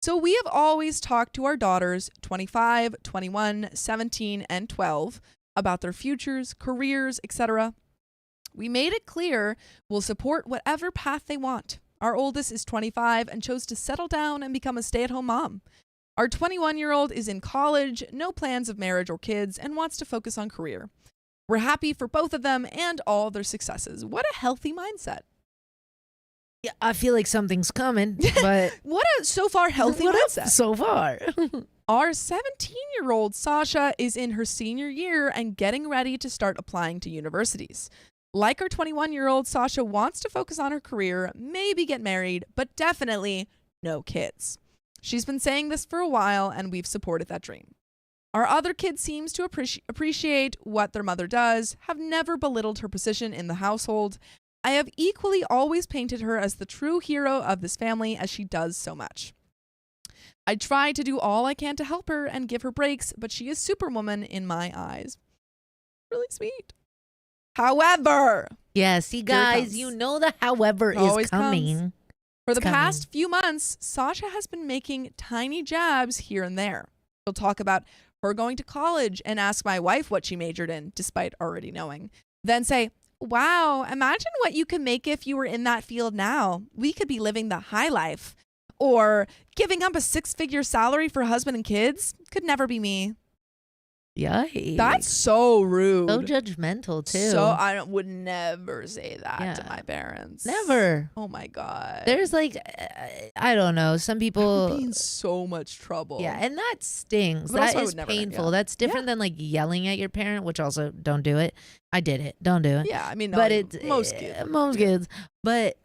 So we have always talked to our daughters, 25, 21, 17, and 12, about their futures, careers, etc. We made it clear we'll support whatever path they want. Our oldest is 25 and chose to settle down and become a stay-at-home mom. Our 21-year-old is in college, no plans of marriage or kids, and wants to focus on career. We're happy for both of them and all their successes. What a healthy mindset. Yeah, I feel like something's coming, but What a so far healthy mindset. so far. Our 17-year-old Sasha is in her senior year and getting ready to start applying to universities. Like our 21-year-old, Sasha wants to focus on her career, maybe get married, but definitely no kids. She's been saying this for a while, and we've supported that dream. Our other kid seems to appreciate what their mother does, have never belittled her position in the household, I have equally always painted her as the true hero of this family, as she does so much. I try to do all I can to help her and give her breaks, but she is Superwoman in my eyes. Really sweet. However, yes, you guys, you know the however is coming. For the past few months, Sasha has been making tiny jabs here and there. She'll talk about her going to college and ask my wife what she majored in, despite already knowing. Then say, wow, imagine what you could make if you were in that field now. We could be living the high life. Or giving up a 6-figure salary for husband and kids could never be me. Yikes. That's so rude. So judgmental, too. So I would never say that to my parents. Never. Oh, my God. There's like, I don't know, some people. That would be in so much trouble. Yeah, and that stings. But that also is painful. That's different than like yelling at your parent, which also don't do it. I did it. Don't do it. Yeah, I mean, but it's most kids. Most kids. But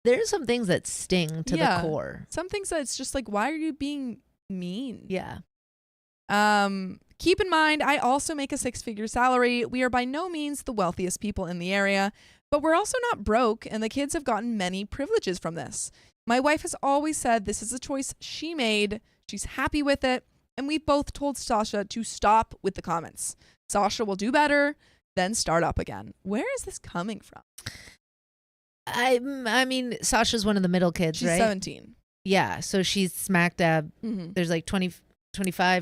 there's some things that sting to the core. Some things that it's just like, why are you being mean? Yeah. Keep in mind, I also make a 6-figure salary. We are by no means the wealthiest people in the area, but we're also not broke, and the kids have gotten many privileges from this. My wife has always said this is a choice she made. She's happy with it, and we both told Sasha to stop with the comments. Sasha will do better, then start up again. Where is this coming from? I mean, Sasha's one of the middle kids, She's right? 17. Yeah, so she's smack dab. Mm-hmm. There's like 25,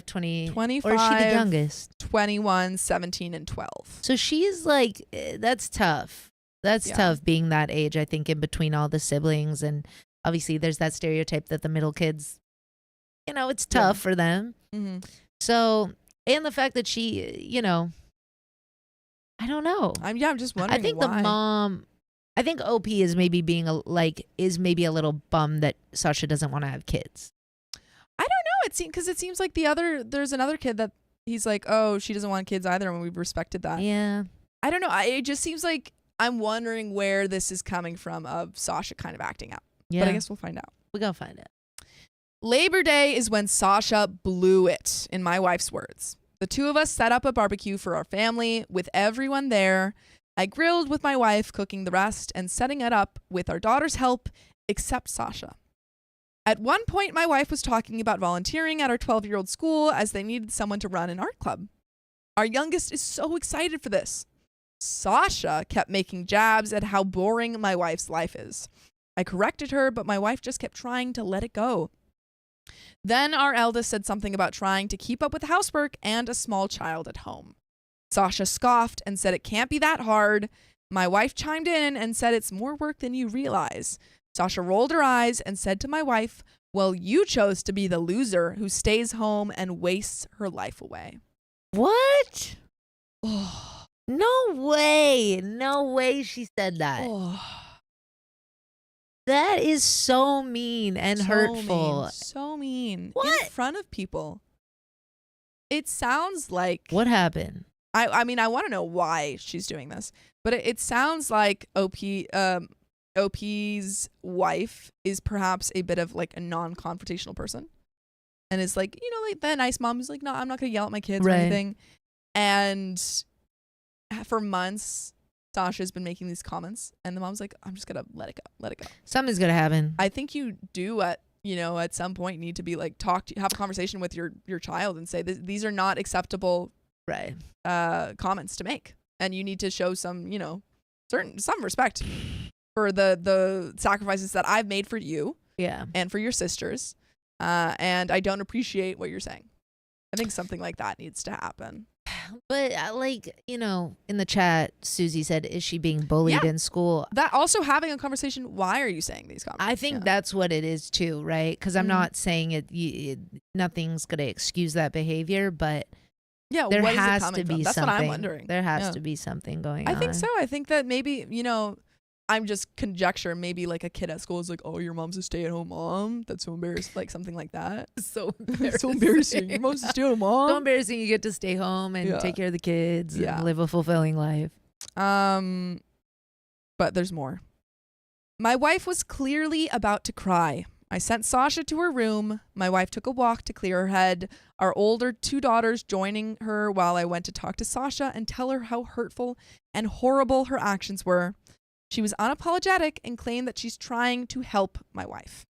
25, or is she the youngest? 21, 17, and 12. So she's like, that's tough. That's tough being that age, I think, in between all the siblings. And obviously there's that stereotype that the middle kids, you know, it's tough for them. Mm-hmm. So, and the fact that she, you know, I don't know. I'm just wondering I think why. the mom, I think OP is maybe being maybe a little bummed that Sasha doesn't want to have kids. I don't know. It seems like there's another kid that he's like, oh, she doesn't want kids either, and we've respected that. Yeah. I don't know. It just seems like I'm wondering where this is coming from of Sasha kind of acting out. Yeah. But I guess we'll find out. We're going to find it. Labor Day is when Sasha blew it, in my wife's words. The two of us set up a barbecue for our family with everyone there. I grilled with my wife, cooking the rest, and setting it up with our daughter's help, except Sasha. At one point, my wife was talking about volunteering at our 12-year-old school as they needed someone to run an art club. Our youngest is so excited for this. Sasha kept making jabs at how boring my wife's life is. I corrected her, but my wife just kept trying to let it go. Then our eldest said something about trying to keep up with housework and a small child at home. Sasha scoffed and said it can't be that hard. My wife chimed in and said it's more work than you realize. Sasha rolled her eyes and said to my wife, well, you chose to be the loser who stays home and wastes her life away. What? Oh, no way. No way she said that. Oh. That is so mean and hurtful. So mean. What? In front of people. It sounds like... What happened? I mean, I want to know why she's doing this. But it sounds like OP's wife is perhaps a bit of like a non-confrontational person. And is like, you know, like that nice mom who's like, no, I'm not going to yell at my kids or anything. And for months... Sasha's been making these comments, and the mom's like, I'm just gonna let it go. Something's gonna happen. I think you do at some point need to be like have a conversation with your child and say these are not acceptable comments to make, and you need to show some some respect for the sacrifices that I've made for you and for your sisters, and I don't appreciate what you're saying. I think something like that needs to happen. But in the chat, Susie said, is she being bullied in school? That also having a conversation, why are you saying these comments? I think that's what it is too, right? Because I'm not saying nothing's going to excuse that behavior, but there has to be something. That's what I'm wondering. There has to be something going on. I think so. I think that maybe, I'm just conjecture. Maybe like a kid at school is like, oh, your mom's a stay-at-home mom. That's so embarrassing. Like something like that. So embarrassing. So embarrassing. Your mom's a stay-at-home mom. So embarrassing. You get to stay home and take care of the kids and live a fulfilling life. But there's more. My wife was clearly about to cry. I sent Sasha to her room. My wife took a walk to clear her head. Our older 2 daughters joining her while I went to talk to Sasha and tell her how hurtful and horrible her actions were. She was unapologetic and claimed that she's trying to help my wife.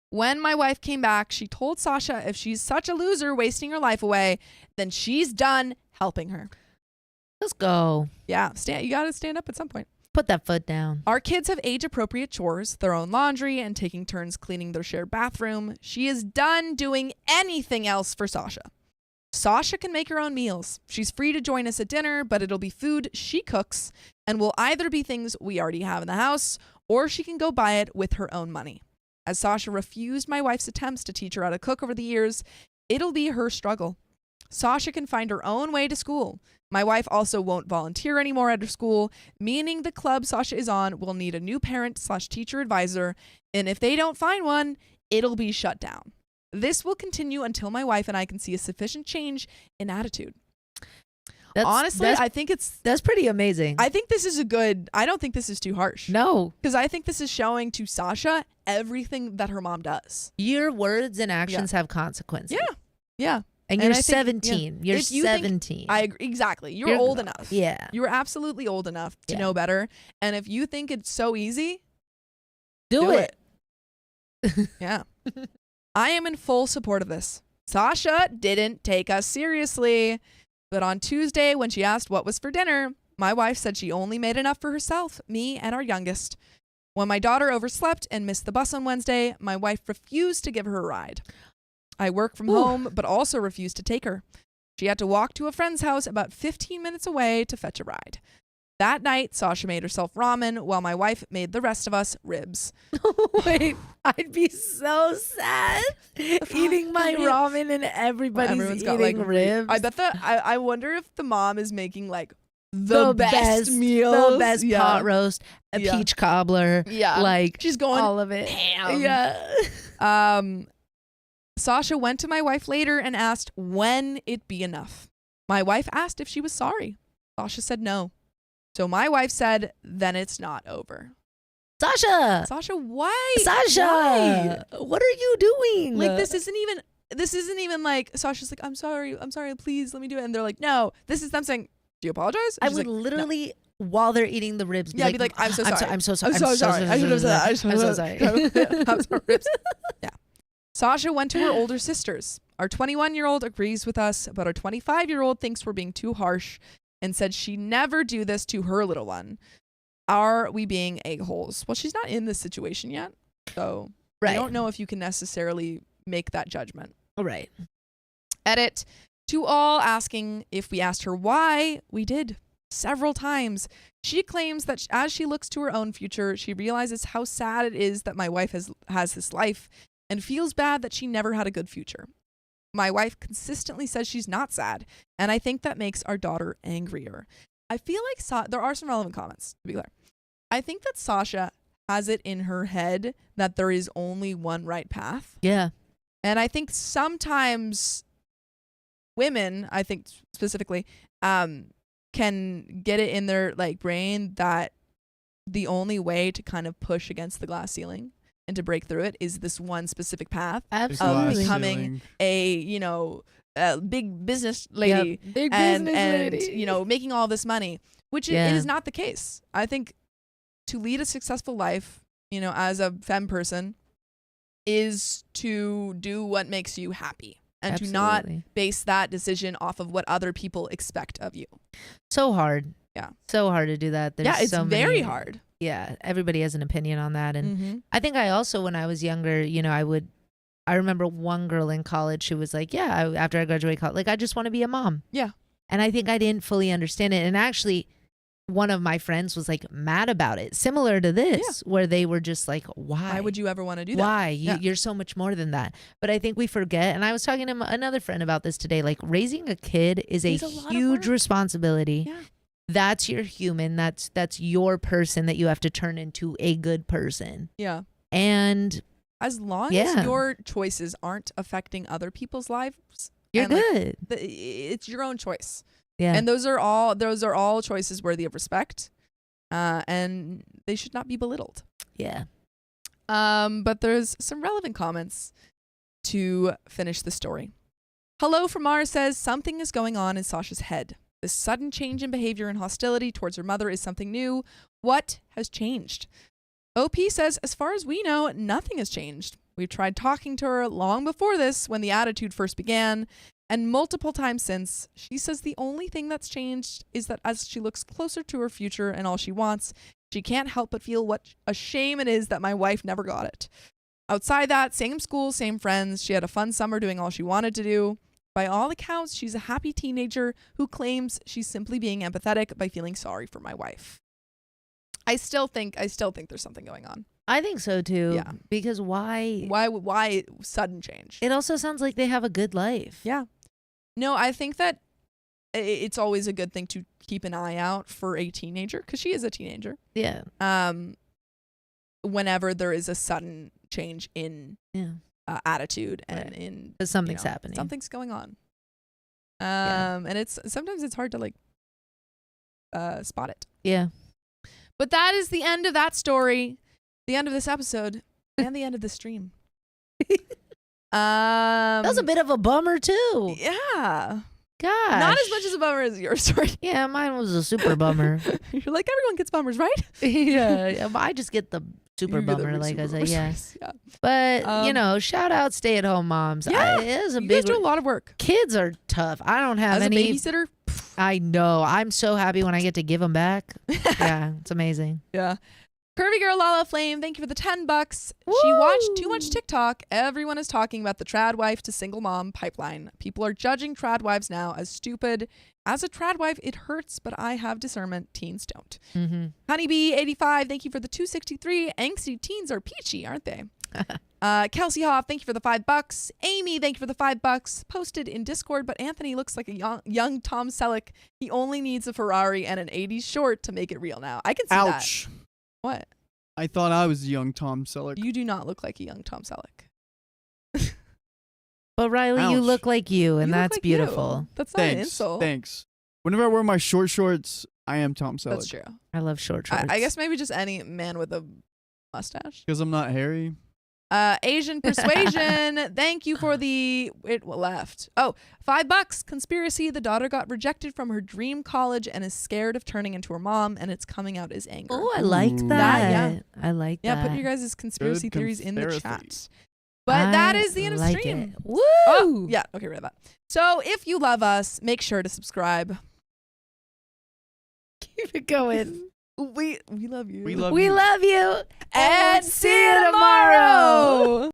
When my wife came back, she told Sasha if she's such a loser wasting her life away, then she's done helping her. Let's go. Yeah, you got to stand up at some point. Put that foot down. Our kids have age-appropriate chores, their own laundry, and taking turns cleaning their shared bathroom. She is done doing anything else for Sasha. Sasha can make her own meals. She's free to join us at dinner, but it'll be food she cooks and will either be things we already have in the house or she can go buy it with her own money. As Sasha refused my wife's attempts to teach her how to cook over the years, it'll be her struggle. Sasha can find her own way to school. My wife also won't volunteer anymore at her school, meaning the club Sasha is on will need a new parent/teacher advisor, and if they don't find one, it'll be shut down. This will continue until my wife and I can see a sufficient change in attitude. Honestly, I think that's pretty amazing. I think this is I don't think this is too harsh. No. Because I think this is showing to Sasha everything that her mom does. Your words and actions have consequences. Yeah. Yeah. And you're 17. You're 17. I agree. Exactly. You're old enough. Yeah. You're absolutely old enough to know better. And if you think it's so easy, do it. Yeah. I am in full support of this. Sasha didn't take us seriously. But on Tuesday, when she asked what was for dinner, my wife said she only made enough for herself, me, and our youngest. When my daughter overslept and missed the bus on Wednesday, my wife refused to give her a ride. I work from home, but also refused to take her. She had to walk to a friend's house about 15 minutes away to fetch a ride. That night, Sasha made herself ramen while my wife made the rest of us ribs. Wait, I'd be so sad eating my ramen and everyone's eating ribs. I bet I wonder if the mom is making like the best meals. The best pot roast, a peach cobbler. Yeah. Like she's going all of it. Ham. Yeah. Sasha went to my wife later and asked when it'd be enough. My wife asked if she was sorry. Sasha said no. So my wife said, then it's not over. Sasha, why? Sasha, why? What are you doing? Like, this isn't even like, Sasha's like, I'm sorry, please let me do it. And they're like, no, this is them saying, do you apologize? I would literally, while they're eating the ribs, be like, I'm so sorry. I'm so sorry. I'm so sorry. I should have said that. I'm so sorry. I'm sorry. Ribs. Yeah. Sasha went to her older sisters. Our 21-year-old agrees with us, but our 25-year-old thinks we're being too harsh and said she'd never do this to her little one. Are we being a-holes? Well, she's not in this situation yet, so I don't know if you can necessarily make that judgment. All right. Edit. To all asking if we asked her why, we did several times. She claims that as she looks to her own future, she realizes how sad it is that my wife has this life and feels bad that she never had a good future. My wife consistently says she's not sad, and I think that makes our daughter angrier. I feel like there are some relevant comments, to be clear. I think that Sasha has it in her head that there is only one right path. Yeah. And I think sometimes women, I think specifically, can get it in their brain that the only way to kind of push against the glass ceiling and to break through it is this one specific path of becoming a big business lady, and making all this money, which it is not the case. I think to lead a successful life, as a femme person, is to do what makes you happy and to not base that decision off of what other people expect of you. So hard. Yeah. So hard to do that. There's it's very hard. Yeah, everybody has an opinion on that. And I think I also, when I was younger, I remember one girl in college who was like, after I graduated college, I just want to be a mom. Yeah. And I think I didn't fully understand it. And actually, one of my friends was mad about it, similar to this, where they were just like, why? Why would you ever want to do that? Why? You're so much more than that. But I think we forget, and I was talking to another friend about this today, raising a kid is a huge responsibility. Yeah. That's your human. That's your person that you have to turn into a good person. Yeah. And as long as your choices aren't affecting other people's lives, you're good. It's your own choice. Yeah. And those are all choices worthy of respect. And they should not be belittled. Yeah. But there's some relevant comments to finish the story. Hello from Mars says something is going on in Sasha's head. This sudden change in behavior and hostility towards her mother is something new. What has changed? OP says, as far as we know, nothing has changed. We've tried talking to her long before this when the attitude first began, and multiple times since. She says the only thing that's changed is that as she looks closer to her future and all she wants, she can't help but feel what a shame it is that my wife never got it. Outside that, same school, same friends. She had a fun summer doing all she wanted to do. By all accounts, she's a happy teenager who claims she's simply being empathetic by feeling sorry for my wife. I still think there's something going on. I think so too. Yeah. Because why sudden change? It also sounds like they have a good life. Yeah. No, I think that it's always a good thing to keep an eye out for a teenager, because she is a teenager. Yeah. Whenever there is a sudden change in attitude and right. in something's happening, something's going on. And sometimes it's hard to like spot it. Yeah. But that is the end of that story, the end of this episode, and the end of the stream. That was a bit of a bummer too. Yeah. Gosh. Not as much as a bummer as your story. Yeah, mine was a super bummer. You're like, everyone gets bummers, right? Yeah, I just get the super bummer, like I said. Yeah. But shout out stay-at-home moms. Yeah, it is a you big. guys do a lot of work. Kids are tough. I don't have as any a babysitter. I know. I'm so happy when I get to give them back. Yeah, it's amazing. Yeah. Curvy Girl Lala Flame, thank you for the $10. She watched too much TikTok. Everyone is talking about the trad wife to single mom pipeline. People are judging trad wives now as stupid. As a trad wife, it hurts, but I have discernment. Teens don't. Mm-hmm. Honeybee85, thank you for the 263. Angsty teens are peachy, aren't they? Kelsey Hoff, thank you for the $5. Amy, thank you for the $5. Posted in Discord, but Anthony looks like a young Tom Selleck. He only needs a Ferrari and an 80s short to make it real now. I can see that. Ouch. What? I thought I was a young Tom Selleck. You do not look like a young Tom Selleck. But Riley, Ouch. you look like you, and You that's look like beautiful. you. That's not an insult. Thanks. Whenever I wear my short shorts, I am Tom Selleck. That's true. I love short shorts. I guess maybe just any man with a mustache. Because I'm not hairy. Asian Persuasion, thank you for the... It left. Oh, $5. Conspiracy. The daughter got rejected from her dream college and is scared of turning into her mom, and it's coming out as anger. Oh, I like Ooh. that. Yeah. I like that. Yeah, put your guys' conspiracy Good theories in the conspiracy. chat. But that is the end of the like stream. it. Woo! Oh, yeah, okay, rid of that. So if you love us, make sure to subscribe. Keep it going. We love you. We love We you. love you. And see you tomorrow.